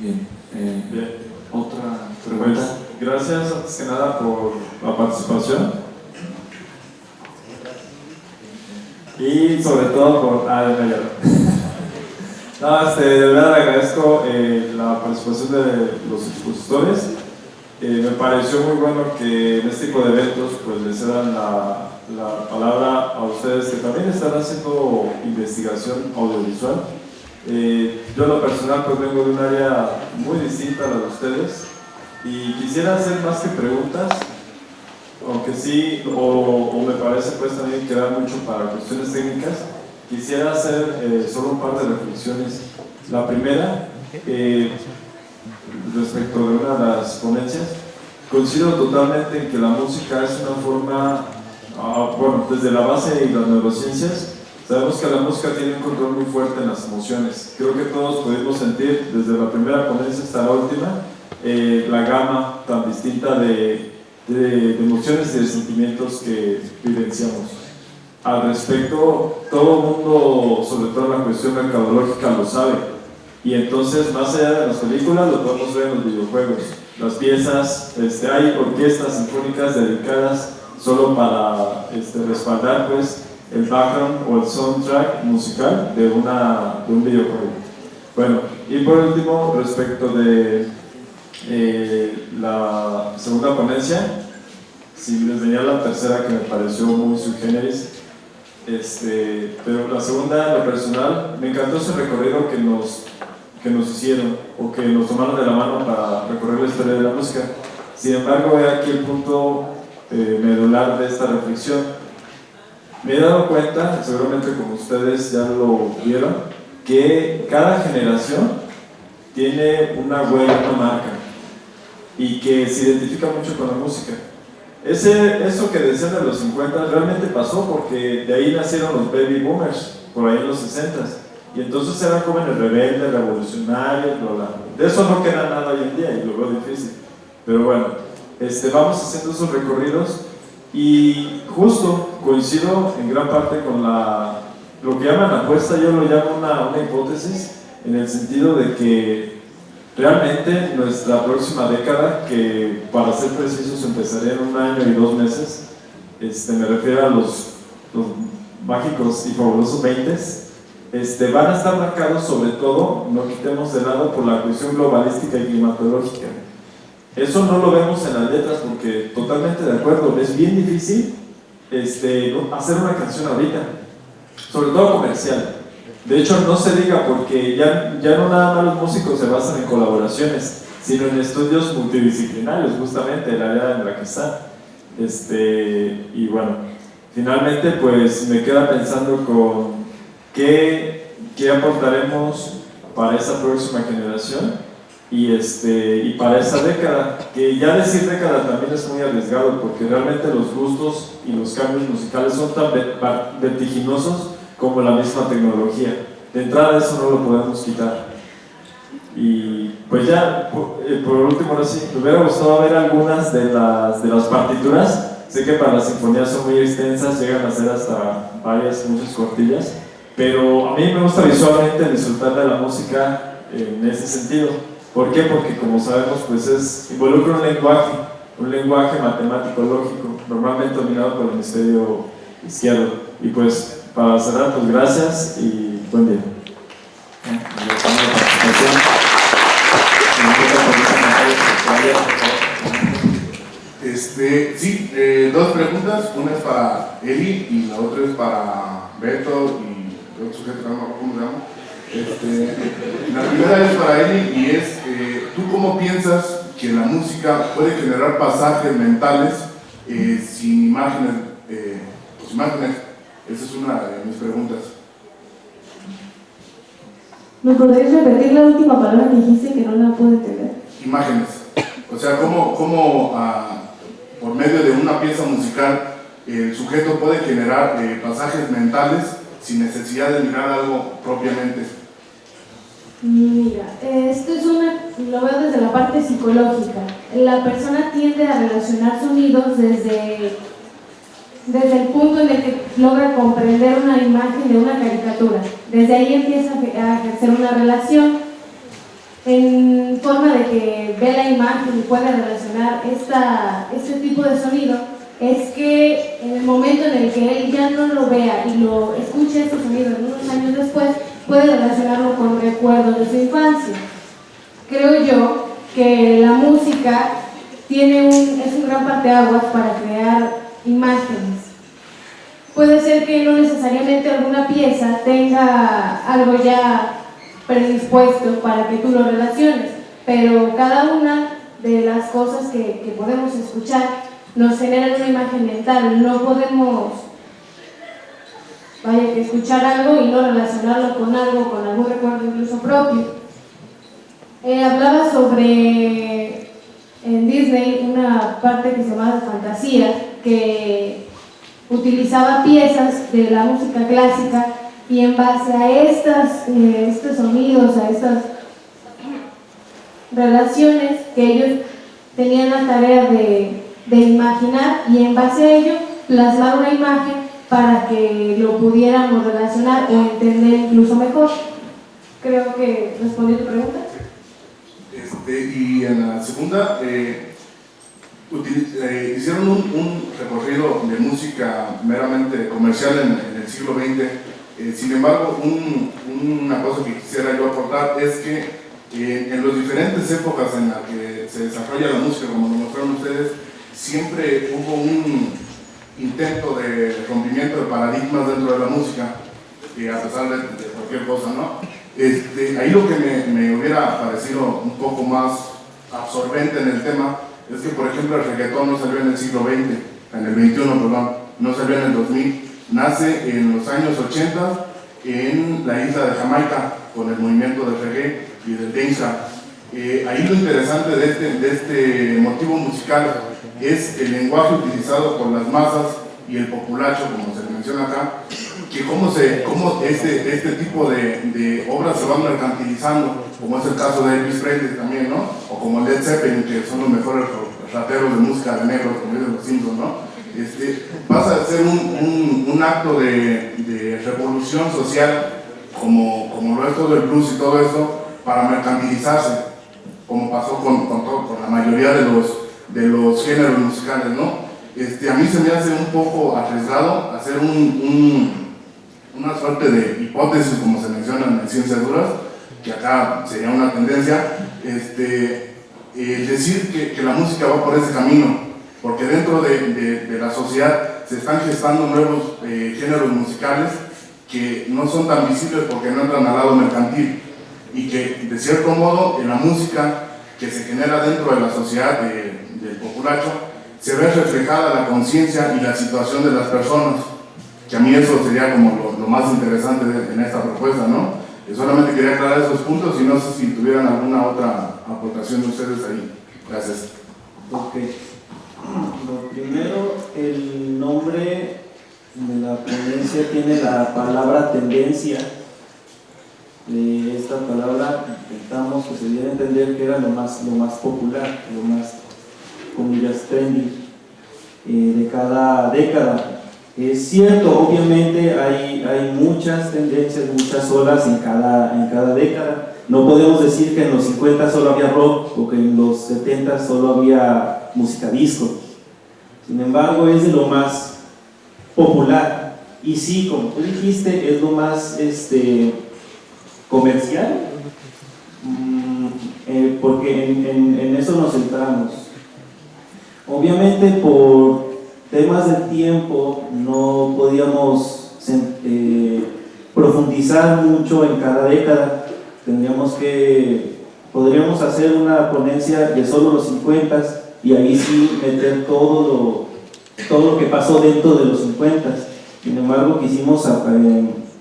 [SPEAKER 4] Bien. Otra
[SPEAKER 9] Pues,
[SPEAKER 4] pregunta.
[SPEAKER 9] gracias antes que nada por la participación y sobre todo por... No, de verdad agradezco la participación de los expositores. Me pareció muy bueno que en este tipo de eventos pues les cedan la palabra a ustedes que también están haciendo investigación audiovisual. Yo en lo personal pues vengo de un área muy distinta a la de ustedes y quisiera hacer más que preguntas, aunque sí, o me parece pues también que da mucho para cuestiones técnicas. Quisiera hacer solo un par de reflexiones. La primera, respecto de una de las ponencias, coincido totalmente en que la música es una forma, bueno, desde la base y las neurociencias, sabemos que la música tiene un control muy fuerte en las emociones. Creo que todos pudimos sentir, desde la primera ponencia hasta la última, la gama tan distinta de emociones y de sentimientos que vivenciamos. Al respecto, todo el mundo, sobre todo en la cuestión mercadológica, lo sabe. Y entonces, más allá de las películas, lo podemos ver en los videojuegos. Las piezas, hay orquestas sinfónicas dedicadas solo para respaldar pues, el background o el soundtrack musical de un videojuego. Bueno, y por último, respecto de la segunda ponencia, si les venía la tercera que me pareció muy sui generis, pero la segunda, en lo personal, me encantó ese recorrido que nos hicieron o que nos tomaron de la mano para recorrer la historia de la música. Sin embargo, he aquí el punto medular de esta reflexión. Me he dado cuenta, seguramente como ustedes ya lo vieron, que cada generación tiene una huella, una marca y que se identifica mucho con la música. Eso que decían de los 50 realmente pasó porque de ahí nacieron los baby boomers, por ahí en los 60s. Y entonces eran jóvenes rebeldes, revolucionarios, de eso no queda nada hoy en día y lo veo difícil. Pero bueno, vamos haciendo esos recorridos y justo coincido en gran parte con la lo que llaman apuesta, yo lo llamo una hipótesis, en el sentido de que realmente nuestra próxima década, que para ser precisos empezaría en 1 año y 2 meses, me refiero a los mágicos y fabulosos 20s, van a estar marcados sobre todo, no quitemos de lado, por la cuestión globalística y climatológica. Eso no lo vemos en las letras porque, totalmente de acuerdo, es bien difícil hacer una canción ahorita, sobre todo comercial. De hecho, no se diga porque ya no nada más los músicos se basan en colaboraciones, sino en estudios multidisciplinarios, justamente el área en la que están. Y bueno, finalmente pues me queda pensando con qué aportaremos para esa próxima generación y para esa década, que ya decir década también es muy arriesgado porque realmente los gustos y los cambios musicales son tan vertiginosos como la misma tecnología. De entrada eso no lo podemos quitar. Y pues ya, por último, ahora sí, me hubiera gustado ver algunas de las partituras. Sé que para las sinfonías son muy extensas, llegan a ser hasta muchas cortillas, pero a mí me gusta visualmente disfrutar de la música en ese sentido. ¿Por qué? Porque como sabemos, pues involucra un lenguaje matemático lógico, normalmente dominado por el hemisferio izquierdo. Y pues para cerrar, pues gracias y buen día.
[SPEAKER 10] Sí, 2 preguntas, una es para Eli y la otra es para Beto y el otro sujeto, no, ¿cómo se llama? La primera es para Eli y es, ¿tú cómo piensas que la música puede generar pasajes mentales sin imágenes? Esa es una de mis preguntas.
[SPEAKER 3] ¿Me podrías repetir la última palabra que dijiste que no la pude entender?
[SPEAKER 10] Imágenes. O sea, ¿cómo por medio de una pieza musical el sujeto puede generar pasajes mentales sin necesidad de mirar algo propiamente?
[SPEAKER 3] Mira, esto lo veo desde la parte psicológica. La persona tiende a relacionar sonidos desde el punto en el que logra comprender una imagen de una caricatura. Desde ahí empieza a ejercer una relación en forma de que ve la imagen y puede relacionar este tipo de sonido. Es que en el momento en el que él ya no lo vea y lo escuche este sonido unos años después, puede relacionarlo con recuerdos de su infancia. Creo yo que la música es un gran parteaguas para crear imágenes. Puede ser que no necesariamente alguna pieza tenga algo ya predispuesto para que tú lo relaciones, pero cada una de las cosas que podemos escuchar nos generan una imagen mental. No podemos escuchar algo y no relacionarlo con algo, con algún recuerdo incluso propio. Hablaba sobre en Disney una parte que se llama fantasía, que utilizaba piezas de la música clásica y en base a estos sonidos, a estas relaciones que ellos tenían la tarea de imaginar, y en base a ello plasmar una imagen para que lo pudiéramos relacionar o entender incluso mejor. Creo que respondí tu pregunta.
[SPEAKER 10] Y en la segunda, hicieron un recorrido de música meramente comercial en el siglo XX. Sin embargo, una cosa que quisiera yo aportar es que en las diferentes épocas en las que se desarrolla la música, como lo mostraron ustedes, siempre hubo un intento de rompimiento de paradigmas dentro de la música, a pesar de cualquier cosa, ¿no? Ahí lo que me hubiera parecido un poco más absorbente en el tema es que, por ejemplo, el reggaetón no salió en el siglo XX, en el XXI, perdón, no salió en el 2000, nace en los años 80 en la isla de Jamaica con el movimiento del reggae y del dancehall. Ahí lo interesante de este motivo musical es el lenguaje utilizado por las masas y el populacho, como se menciona acá, que cómo este tipo de obras se van mercantilizando, como es el caso de Elvis Presley también, ¿no? O como Led Zeppelin, que son los mejores raperos de música de negros, como dicen los Simpsons, ¿no? pasa a ser un acto de revolución social, como lo es todo el blues y todo eso, para mercantilizarse, como pasó con la mayoría de los géneros musicales, ¿no? A mí se me hace un poco arriesgado hacer una suerte de hipótesis, como se mencionan en ciencias duras, que acá sería una tendencia, decir que la música va por ese camino, porque dentro de la sociedad se están gestando nuevos géneros musicales que no son tan visibles porque no entran al lado mercantil, y que de cierto modo en la música que se genera dentro de la sociedad del populacho se ve reflejada la conciencia y la situación de las personas, que a mí eso sería como lo más interesante en esta propuesta, ¿no? Solamente quería aclarar esos puntos y no sé si tuvieran alguna otra aportación de ustedes ahí. Gracias.
[SPEAKER 5] Ok. Lo primero, el nombre de la ponencia tiene la palabra tendencia. De esta palabra intentamos que se diera a entender que era lo más popular, lo más, comillas, trendy de cada década. Es cierto, obviamente hay muchas tendencias, muchas olas en cada década. No podemos decir que en los 50 solo había rock o que en los 70 solo había música disco. Sin embargo, es de lo más popular. Y sí, como tú dijiste, es lo más comercial, porque en eso nos centramos. Obviamente por temas del tiempo no podíamos profundizar mucho en cada década. Podríamos hacer una ponencia de solo los 50 y ahí sí meter todo lo que pasó dentro de los 50. Sin embargo, quisimos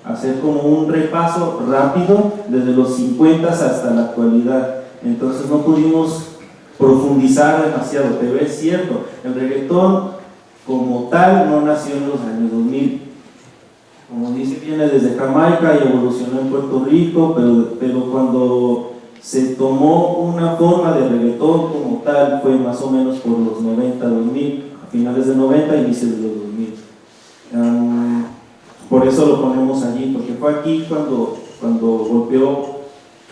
[SPEAKER 5] hacer como un repaso rápido desde los 50 hasta la actualidad. Entonces no pudimos profundizar demasiado, pero es cierto, el reggaetón como tal no nació en los años 2000. Como dice, viene desde Jamaica y evolucionó en Puerto Rico, pero cuando se tomó una forma de reggaetón como tal fue más o menos por los 90, 2000, a finales de 90, inicios de los 2000. Por eso lo ponemos allí, porque fue aquí cuando golpeó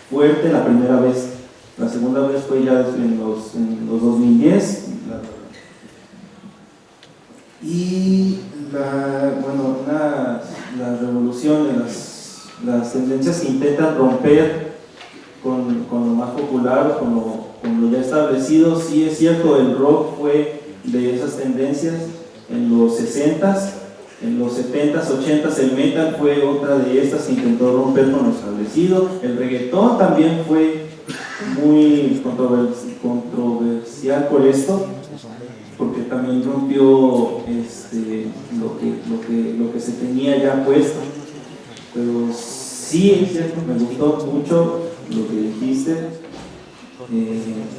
[SPEAKER 5] fuerte la primera vez. La segunda vez fue ya en los 2010. Y la revolución de las tendencias que intentan romper con lo más popular, con lo ya establecido. Sí es cierto, el rock fue de esas tendencias en los 60s. En los 70s, 80s el metal fue otra de estas que intentó romper con lo establecido. El reggaetón también fue muy controversial por esto, porque también rompió lo que se tenía ya puesto. Pero sí es cierto, me gustó mucho lo que dijiste.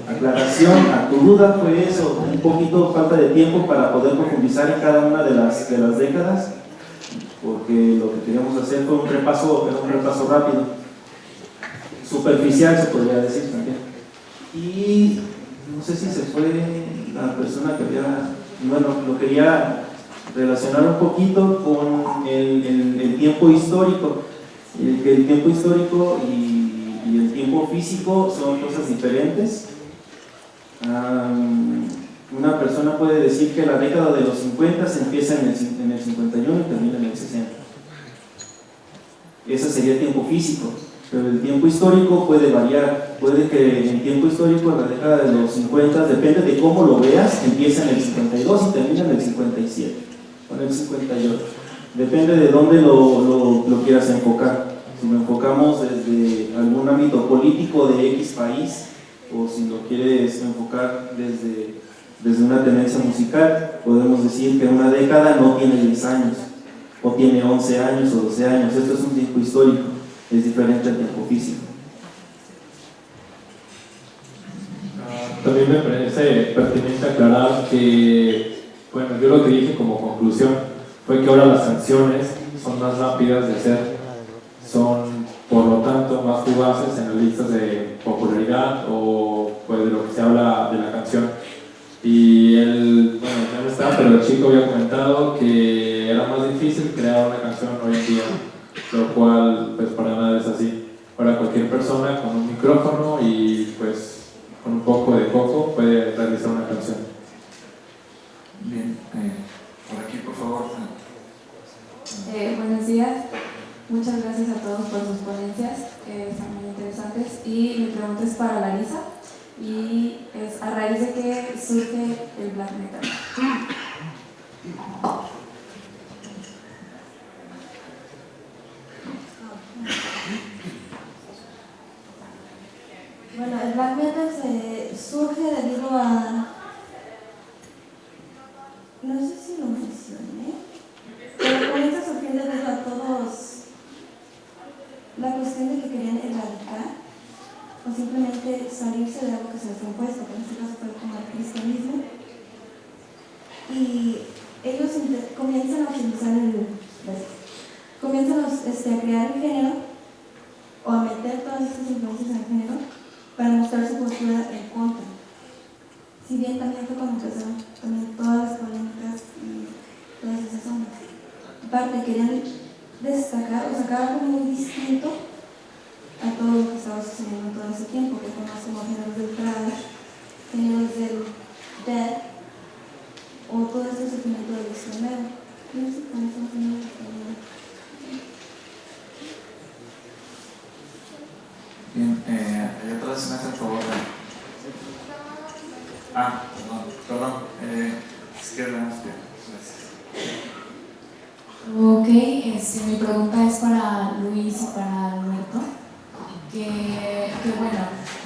[SPEAKER 5] Aclaración a tu duda fue eso, un poquito falta de tiempo para poder profundizar en cada una de las décadas, porque lo que queríamos hacer fue un repaso rápido, superficial se podría decir también. Y no sé si se fue la persona que lo quería relacionar un poquito con el tiempo histórico, que el tiempo histórico y el tiempo físico son cosas diferentes. Una persona puede decir que la década de los 50 se empieza en el 51 y termina en el 60. Ese sería el tiempo físico, pero el tiempo histórico puede variar. Puede que en tiempo histórico la década de los 50, depende de cómo lo veas, empieza en el 52 y termina en el 57 o en el 58. Depende de dónde lo quieras enfocar. Si lo enfocamos desde algún ámbito político de X país, o si lo quieres enfocar desde una tendencia musical, podemos decir que una década no tiene 10 años, o tiene 11 años o 12 años. Esto es un tiempo histórico, es diferente al tiempo físico.
[SPEAKER 6] También me parece pertinente aclarar que, bueno, yo lo que dije como conclusión fue que ahora las canciones son más rápidas de hacer, son por lo tanto más fugaces en las listas de popularidad o pues de lo que se habla de la canción. Y ya me estaba pero el chico había comentado que era más difícil crear una canción hoy en día, lo cual pues para nada es así. Ahora cualquier persona con un micrófono y pues con un poco de coco puede realizar una canción.
[SPEAKER 4] Bien, por aquí por favor.
[SPEAKER 11] Buenos días, muchas gracias a todos por sus ponencias, están muy interesantes, y mi pregunta es para Larisa, y es a raíz de que surge el black metal.
[SPEAKER 7] Bueno, el black metal surge debido a, no sé si lo mencioné, pero comienza a surgir debido a todos la cuestión de que querían erradicar o simplemente salirse de algo que se les fue impuesto, que en este caso fue como el cristianismo, y ellos comienzan a utilizar comienzan a crear el género o a meter todas estas influencias en el género para mostrar su postura en contra. Si bien también fue cuando empezaron también todas las polémicas y todas esas ondas. Aparte, querían destacar o sacar algo muy distinto a todo lo que estaba sucediendo todo ese tiempo, que fue más como géneros del thrash, géneros del death, o todo este sentimiento del extremero. No sé cómo son géneros del extremero.
[SPEAKER 4] Bien, hay otra vez me hace el favor de... perdón, es que vamos bien, gracias.
[SPEAKER 1] Ok, mi pregunta es para Luis y para Alberto, que bueno,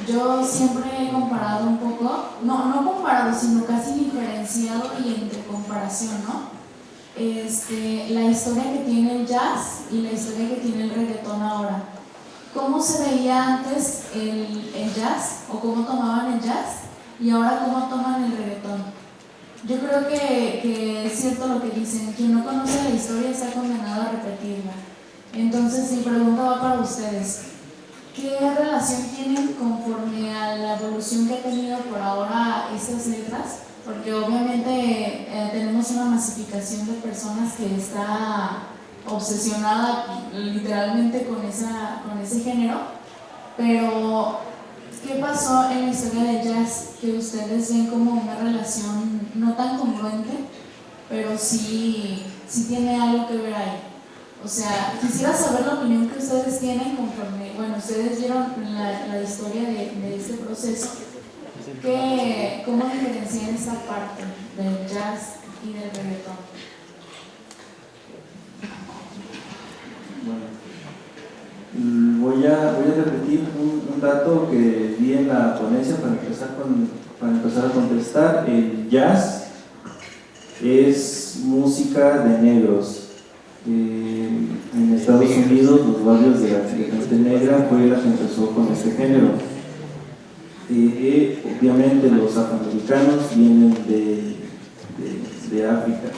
[SPEAKER 1] yo siempre he comparado un poco, no comparado, sino casi diferenciado y entre comparación, ¿no? La historia que tiene el jazz y la historia que tiene el reggaetón ahora. ¿Cómo se veía antes el jazz o cómo tomaban el jazz y ahora cómo toman el reggaetón? Yo creo que es cierto lo que dicen, quien no conoce la historia está condenado a repetirla. Entonces mi pregunta va para ustedes. ¿Qué relación tienen conforme a la evolución que ha tenido por ahora estas letras? Porque obviamente tenemos una masificación de personas que está obsesionada literalmente con ese género, pero ¿qué pasó en la historia del jazz que ustedes ven como una relación no tan congruente, pero sí tiene algo que ver ahí? O sea, quisiera saber la opinión que ustedes tienen conforme, bueno, ustedes vieron la historia de este proceso, ¿cómo diferencian esta parte del jazz y del reggaetón?
[SPEAKER 12] Bueno, voy a repetir un dato que vi en la ponencia para empezar a contestar. El jazz es música de negros. En Estados Unidos, los barrios de la gente negra fue la que empezó con este género. Obviamente los afroamericanos vienen de África.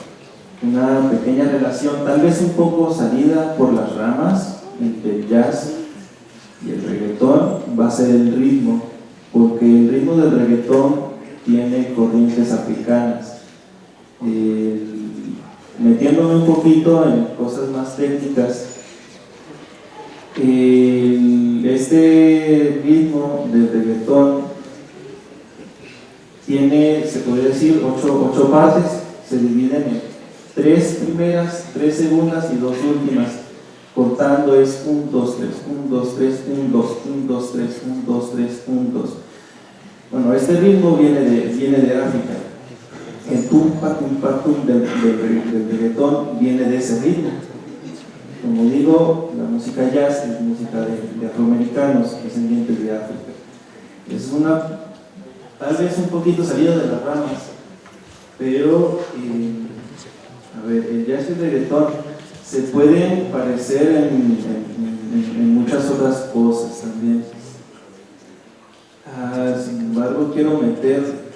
[SPEAKER 12] Una pequeña relación, tal vez un poco salida por las ramas, entre el jazz y el reggaetón va a ser el ritmo, porque el ritmo del reggaetón tiene corrientes africanas. Metiéndome un poquito en cosas más técnicas, este ritmo del reggaetón tiene, se podría decir, 8 partes, se dividen en 3 primeras, 3 segundas y 2 últimas. Contando es 1, 2, 3, 1, 2, 3, 1, 2, 1, 2, 3, 1, 2, 3, 1, 2. Bueno, este ritmo viene de África. El tum pa tum del reggaetón viene de ese ritmo. Como digo, la música jazz es música de afroamericanos descendientes de África. Es tal vez un poquito salida de las ramas, pero el jazz y el reggaetón se pueden parecer en muchas otras cosas también. Sin embargo, quiero meter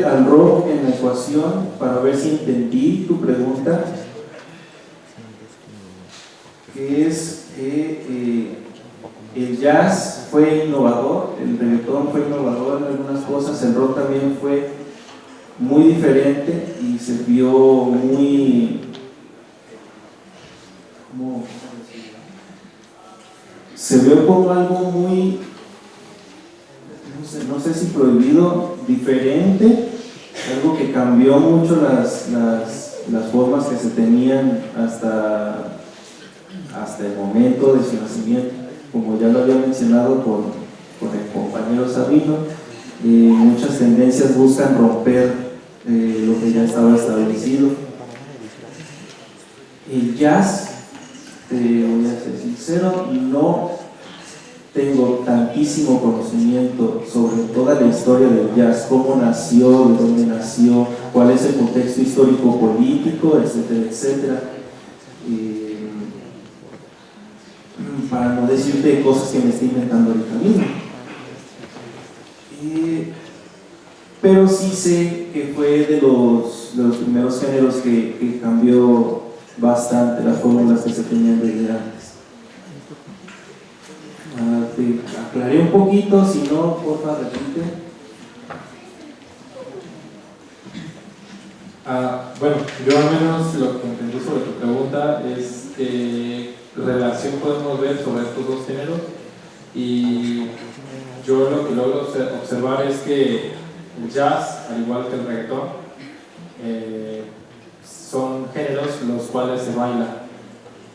[SPEAKER 12] al rock en la ecuación para ver si entendí tu pregunta, que es que el jazz fue innovador, el reggaetón fue innovador en algunas cosas, el rock también fue muy diferente y se vio muy, ¿cómo decirlo? Se vio como algo muy, no sé si prohibido, diferente, algo que cambió mucho las formas que se tenían hasta el momento de su nacimiento. Como ya lo había mencionado con el compañero Sabino, muchas tendencias buscan romper lo que ya estaba establecido. El jazz, te voy a ser sincero, no tengo tantísimo conocimiento sobre toda la historia del jazz, cómo nació, de dónde nació, cuál es el contexto histórico político, etcétera, etcétera. Para no decirte cosas que me estoy inventando ahorita mismo. Pero sí sé que fue de los primeros géneros que cambió bastante las fórmulas que se tenían desde antes. Te aclaré un poquito, si no, porfa, repite.
[SPEAKER 6] Bueno, yo al menos lo que entendí sobre tu pregunta es qué relación podemos ver sobre estos dos géneros, y yo lo que logro observar es que el jazz, al igual que el reggaetón, son géneros los cuales se bailan,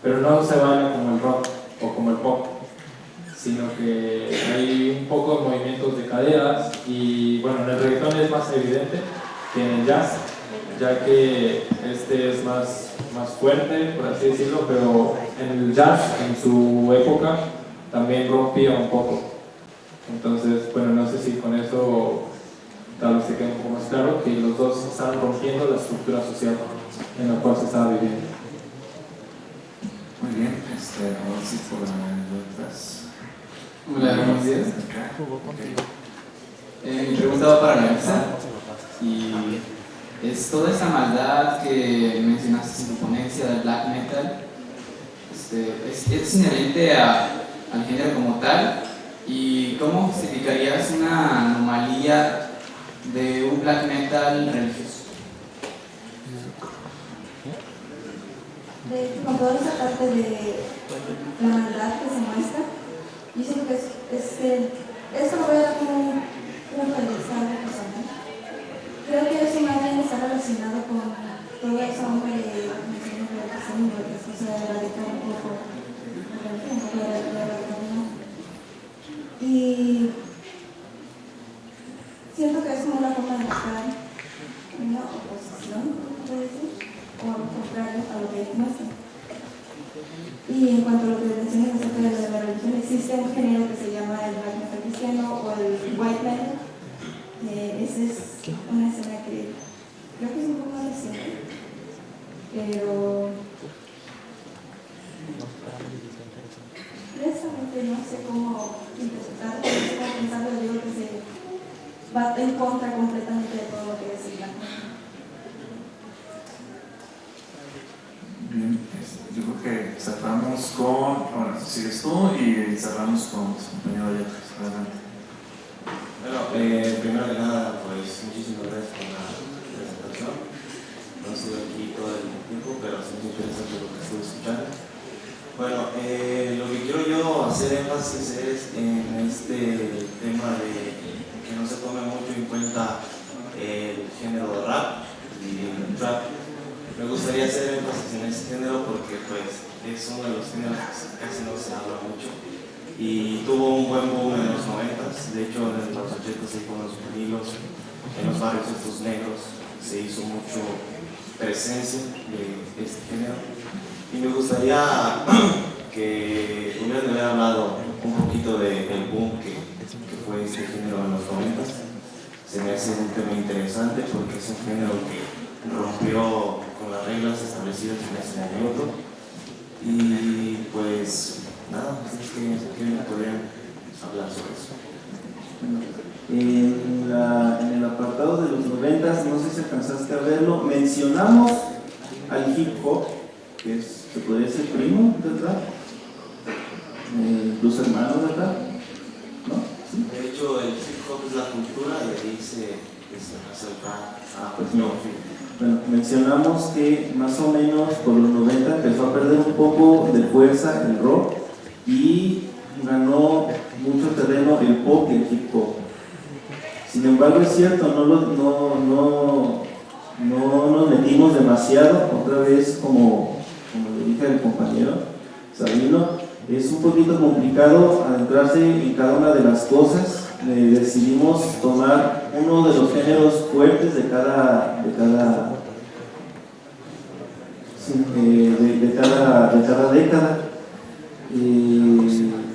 [SPEAKER 6] pero no se baila como el rock o como el pop, sino que hay un poco de movimientos de caderas, y bueno, en el reggaetón es más evidente que en el jazz, ya que este es más fuerte, por así decirlo, pero en el jazz, en su época, también rompía un poco. Entonces, bueno, no sé si con eso tal vez se quede un poco más claro que los dos están rompiendo la estructura social en la cual se estaba viviendo.
[SPEAKER 13] Muy bien, ahora sí por atrás.
[SPEAKER 14] Hola, buenos días. Mi pregunta va para la mesa, y es toda esa maldad que mencionaste en tu ponencia del black metal, ¿es inherente al género como tal? ¿Y cómo justificarías una anomalía de un black metal religioso?
[SPEAKER 7] De hecho, con toda esa parte de la maldad que se muestra, yo siento que esto lo voy a dar como un punto de vista personal. Creo que eso más bien está relacionado con toda esa onda de menciones de educación, de las cosas de erradicar un poco de radicalismo. Y siento que es como una forma de mostrar una oposición, puede decir, o algo contrario a lo que ellos muestran. Y en cuanto a lo que mencionas acerca de la religión, existe un género que se llama el black metal cristiano o el white metal. Esa es una escena que creo que es un poco reciente, pero honestamente no sé cómo interpretar, no sé cómo pensarlo. Digo que se va en contra completamente de todo lo que es el black metal.
[SPEAKER 13] Bien, yo creo que cerramos con, ahora sigues tú y cerramos con tu compañero de letras. Adelante.
[SPEAKER 15] Bueno, primero que nada, pues muchísimas gracias por la presentación. No he sido aquí todo el tiempo, pero es muy interesante lo que estoy escuchando. Bueno, lo que quiero yo hacer énfasis es en este tema de que no se tome mucho en cuenta el género de rap y el trap. Me gustaría hacer énfasis en ese género porque pues es uno de los géneros que casi no se habla mucho y tuvo un buen boom en los 90s. De hecho, en los 80s y con los vinilos en los barrios estos negros se hizo mucho presencia de este género, y me gustaría que hubieran hablado un poquito del boom que fue este género en los 90s. Se me hace un tema interesante porque es un género que rompió con las reglas establecidas en ese momento, y pues nada, ¿qué me podrían hablar sobre eso?
[SPEAKER 12] En el apartado de los 90s, no sé si alcanzaste a verlo, mencionamos al hip hop, que se podría ser primo, ¿verdad? Los hermanos, ¿verdad? ¿No? ¿Sí?
[SPEAKER 15] De hecho, el hip hop es la cultura y ahí se hacer
[SPEAKER 12] Pues no. Bueno, mencionamos que más o menos por los 90 empezó a perder un poco de fuerza el rock y ganó mucho terreno el pop y el hip hop. Sin embargo, es cierto, no nos metimos demasiado. Otra vez, como le dije al compañero Sabino, es un poquito complicado adentrarse en cada una de las cosas. Decidimos tomar uno de los géneros fuertes de cada década.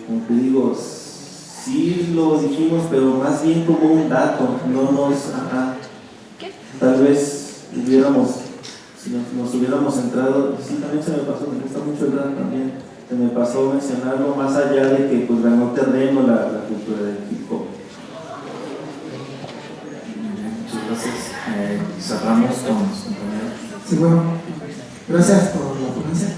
[SPEAKER 12] Como te digo, sí lo dijimos, pero más bien como un dato, tal vez si nos hubiéramos centrado. Sí, también se me pasó, me gusta mucho el rap también, se me pasó mencionarlo, más allá de que pues ganó terreno la cultura del hip hop.
[SPEAKER 13] Muchas gracias. Cerramos con los compañeros.
[SPEAKER 16] Sí, bueno, gracias por la ponencia.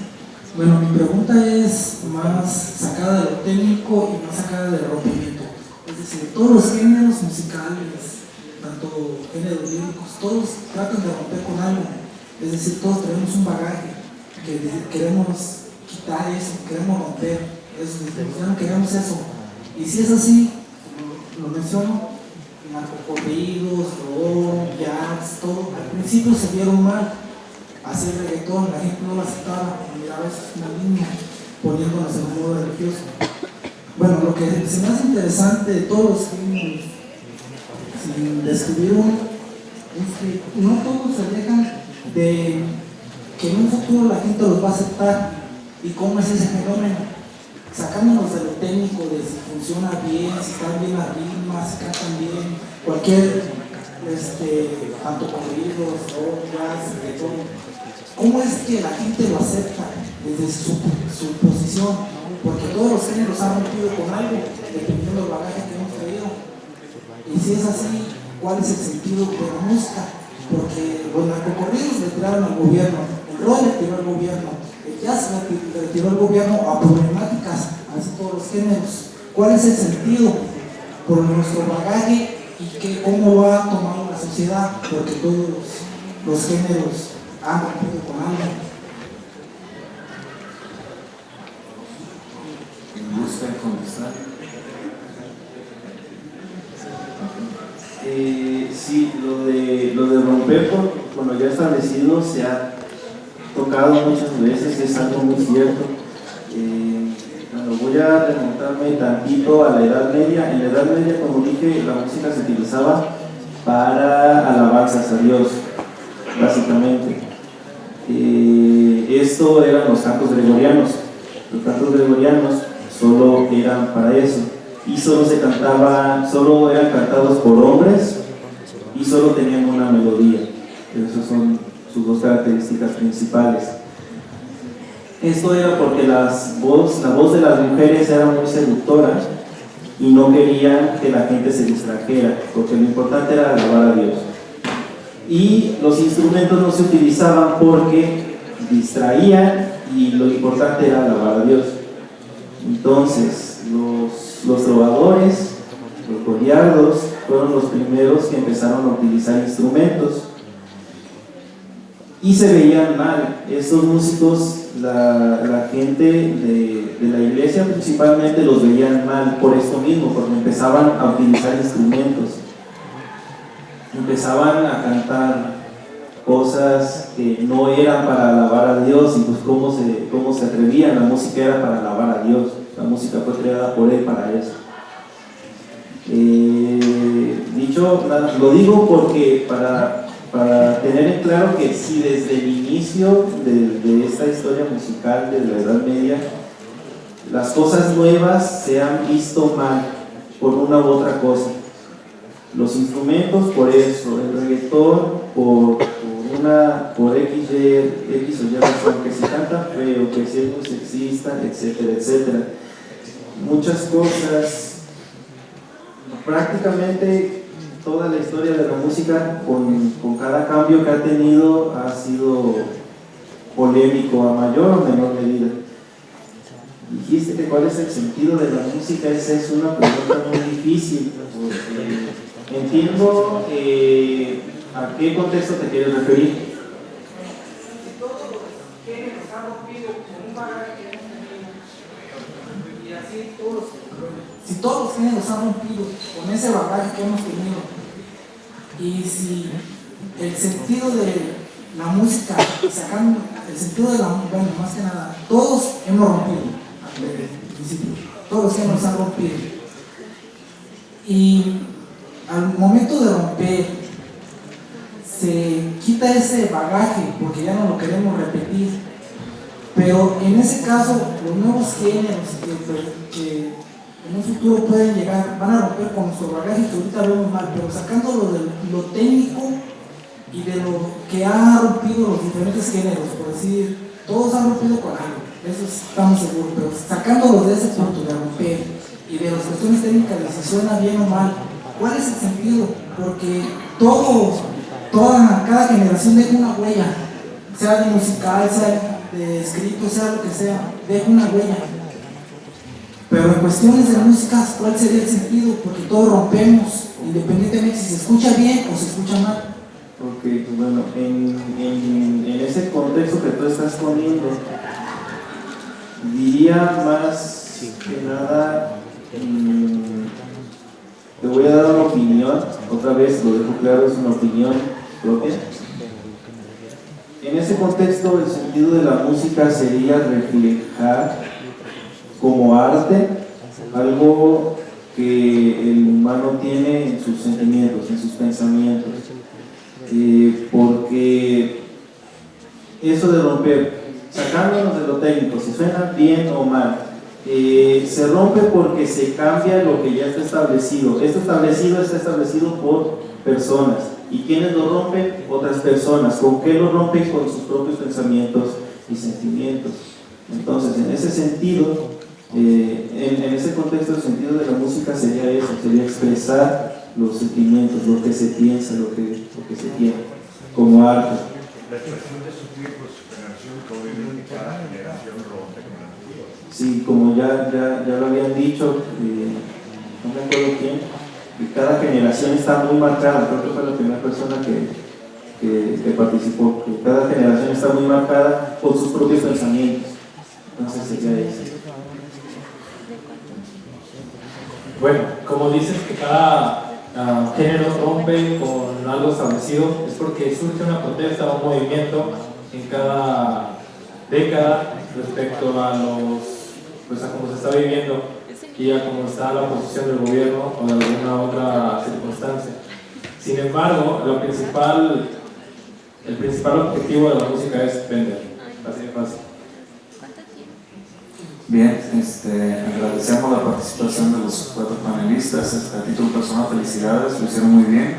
[SPEAKER 16] Bueno, mi pregunta es más sacada de lo técnico y más sacada del rompimiento. Es decir, todos los géneros musicales, tanto géneros líricos, todos tratan de romper con algo. Es decir, todos tenemos un bagaje que queremos quitar eso, queremos romper eso, ya no queremos eso. Y si es así, como lo menciono, narcocorridos, rock, jazz, todo, al principio se vieron mal. Hacer reggaetón, la gente no lo aceptaba, miraba eso es maligno, poniéndonos en modo religioso. Bueno, lo que se me hace interesante de todos los géneros, sin describir uno, es que no todos se dejan de que en un futuro la gente los va a aceptar. ¿Y cómo es ese fenómeno? Sacándonos de lo técnico, de si funciona bien, si están bien las rimas, si cantan bien, cualquier tanto corridos, rock, jazz, reggaetón. ¿Cómo es que la gente lo acepta desde su posición? Porque todos los géneros han rompido con algo, dependiendo del bagaje que hemos traído. Y si es así, ¿cuál es el sentido de la música? Porque los narcocorridos le tiraron al gobierno, el rock le tiró al gobierno, el jazz le tiró al gobierno a problemáticas, así todos los géneros. ¿Cuál es el sentido? Por nuestro bagaje y cómo va tomando la sociedad, porque todos los géneros han rompido con algo.
[SPEAKER 13] ¿Me gusta contestar?
[SPEAKER 12] Sí, lo de romper, bueno, ya establecido, se ha tocado muchas veces, es algo muy cierto. Bueno, voy a remontarme tantito a la Edad Media. En la Edad Media, como dije, la música se utilizaba para alabanzas a Dios, básicamente. Esto eran los cantos gregorianos. Los cantos gregorianos solo eran para eso. Y solo eran cantados por hombres y solo tenían una melodía. Esas son sus dos características principales. Esto era porque la voz de las mujeres era muy seductora y no querían que la gente se distrajera, porque lo importante era alabar a Dios. Y los instrumentos no se utilizaban porque distraían y lo importante era alabar a Dios. Entonces, los trovadores, los goliardos, fueron los primeros que empezaron a utilizar instrumentos y se veían mal. Estos músicos, la gente de la iglesia principalmente los veían mal por esto mismo, porque empezaban a utilizar instrumentos, empezaban a cantar cosas que no eran para alabar a Dios. Y pues cómo se atrevían. La música era para alabar a Dios, la música fue creada por Él para eso. Lo digo porque para tener en claro que si desde el inicio de esta historia musical de la Edad Media las cosas nuevas se han visto mal por una u otra cosa, los instrumentos por eso, el reggaetón por X o Y razón, que se canta feo, que si es muy sexista, etcétera, etcétera. Muchas cosas, prácticamente toda la historia de la música con cada cambio que ha tenido ha sido polémico a mayor o menor medida. Dijiste que cuál es el sentido de la música. Esa es una pregunta muy difícil, porque entiendo a qué contexto te quieres referir.
[SPEAKER 16] Si todos los géneros han rompido con ese bagaje que hemos tenido, y si el sentido de la música, sacando el sentido de la música, bueno, más que nada, todos hemos rompido, desde el principio, todos los géneros han rompido. Y al momento de romper, se quita ese bagaje porque ya no lo queremos repetir. Pero en ese caso, los nuevos géneros que en un futuro pueden llegar, van a romper con nuestro bagaje que ahorita vemos mal, pero sacándolo de lo técnico y de lo que ha rompido los diferentes géneros, por decir, todos han rompido con algo, eso estamos seguros, pero sacándolos de ese punto de romper y de las cuestiones técnicas de si suena bien o mal, ¿cuál es el sentido? Porque cada generación deja una huella, sea de musical, sea de escrito, sea lo que sea, deja una huella. Pero en cuestiones de música, ¿cuál sería el sentido? Porque todos rompemos, independientemente si se escucha bien o se escucha mal.
[SPEAKER 12] Ok, pues bueno, en ese contexto que tú estás poniendo, diría más que nada, te voy a dar una opinión, otra vez lo dejo claro, es una opinión propia. En ese contexto, el sentido de la música sería reflejar como arte algo que el humano tiene en sus sentimientos, en sus pensamientos. Porque eso de romper, sacándonos de lo técnico, si suena bien o mal, se rompe porque se cambia lo que ya está establecido. Esto está establecido por personas. ¿Y quiénes lo rompen? Otras personas. ¿Con qué lo rompen? Con sus propios pensamientos y sentimientos. Entonces, en ese sentido, en ese contexto, el sentido de la música sería eso, sería expresar los sentimientos, lo que se piensa, lo que se tiene, como arte.
[SPEAKER 17] La expresión de su tiempo, su generación, que obviamente cada generación rompe con la anterior.
[SPEAKER 12] Sí, como ya lo habían dicho, no me acuerdo quién, que cada generación está muy marcada, creo que fue la primera persona que participó, que cada generación está muy marcada por sus propios pensamientos. Entonces sería eso.
[SPEAKER 6] Bueno, como dices que cada género rompe con algo establecido, es porque surge una protesta o un movimiento en cada década respecto a pues a cómo se está viviendo y a cómo está la posición del gobierno o de alguna otra circunstancia. Sin embargo, el principal objetivo de la música es vender, así de fácil.
[SPEAKER 13] Bien, agradecemos la participación de los 4 panelistas. A título personal, felicidades, lo hicieron muy bien.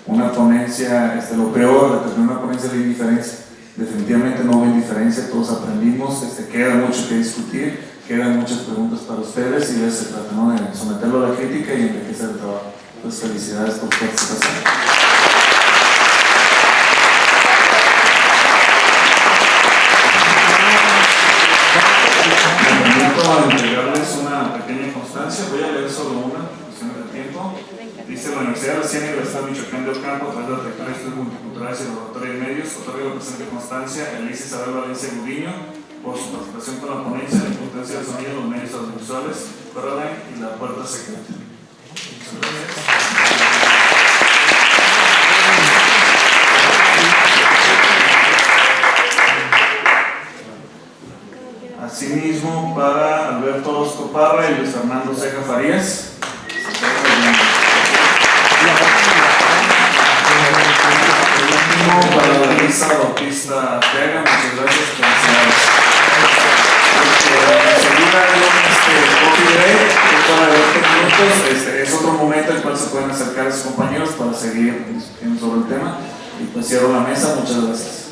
[SPEAKER 13] Una ponencia, lo peor de tener una ponencia de indiferencia, definitivamente no hubo indiferencia, todos aprendimos, queda mucho que discutir, quedan muchas preguntas para ustedes y de eso se trata, ¿no? De someterlo a la crítica y enriquecer el trabajo. Entonces, felicidades por su participación. Entregarles una pequeña constancia, voy a leer solo una, cuestiones de tiempo. Dice: la Universidad de la Ciénaga del Estado de Michoacán de Ocampo, a través de la Dirección de Estudios Multiculturales y Laboratorio de Medios, otorga la presente constancia a Elisa Isabel Valencia Gudiño por su participación con la ponencia de la importancia del sonido en los medios audiovisuales, Coraline y la puerta secreta. Muchas gracias. Asimismo, para Alberto Orozco Parra y Luis Fernando Ceja Farías. Para Lisa Bautista Arteaga, muchas gracias, felicidades. Enseguida hay un coffee break, para 20 minutos, es otro momento en el cual se pueden acercar a sus compañeros para seguir discutiendo sobre el tema. Y pues cierro la mesa, muchas gracias.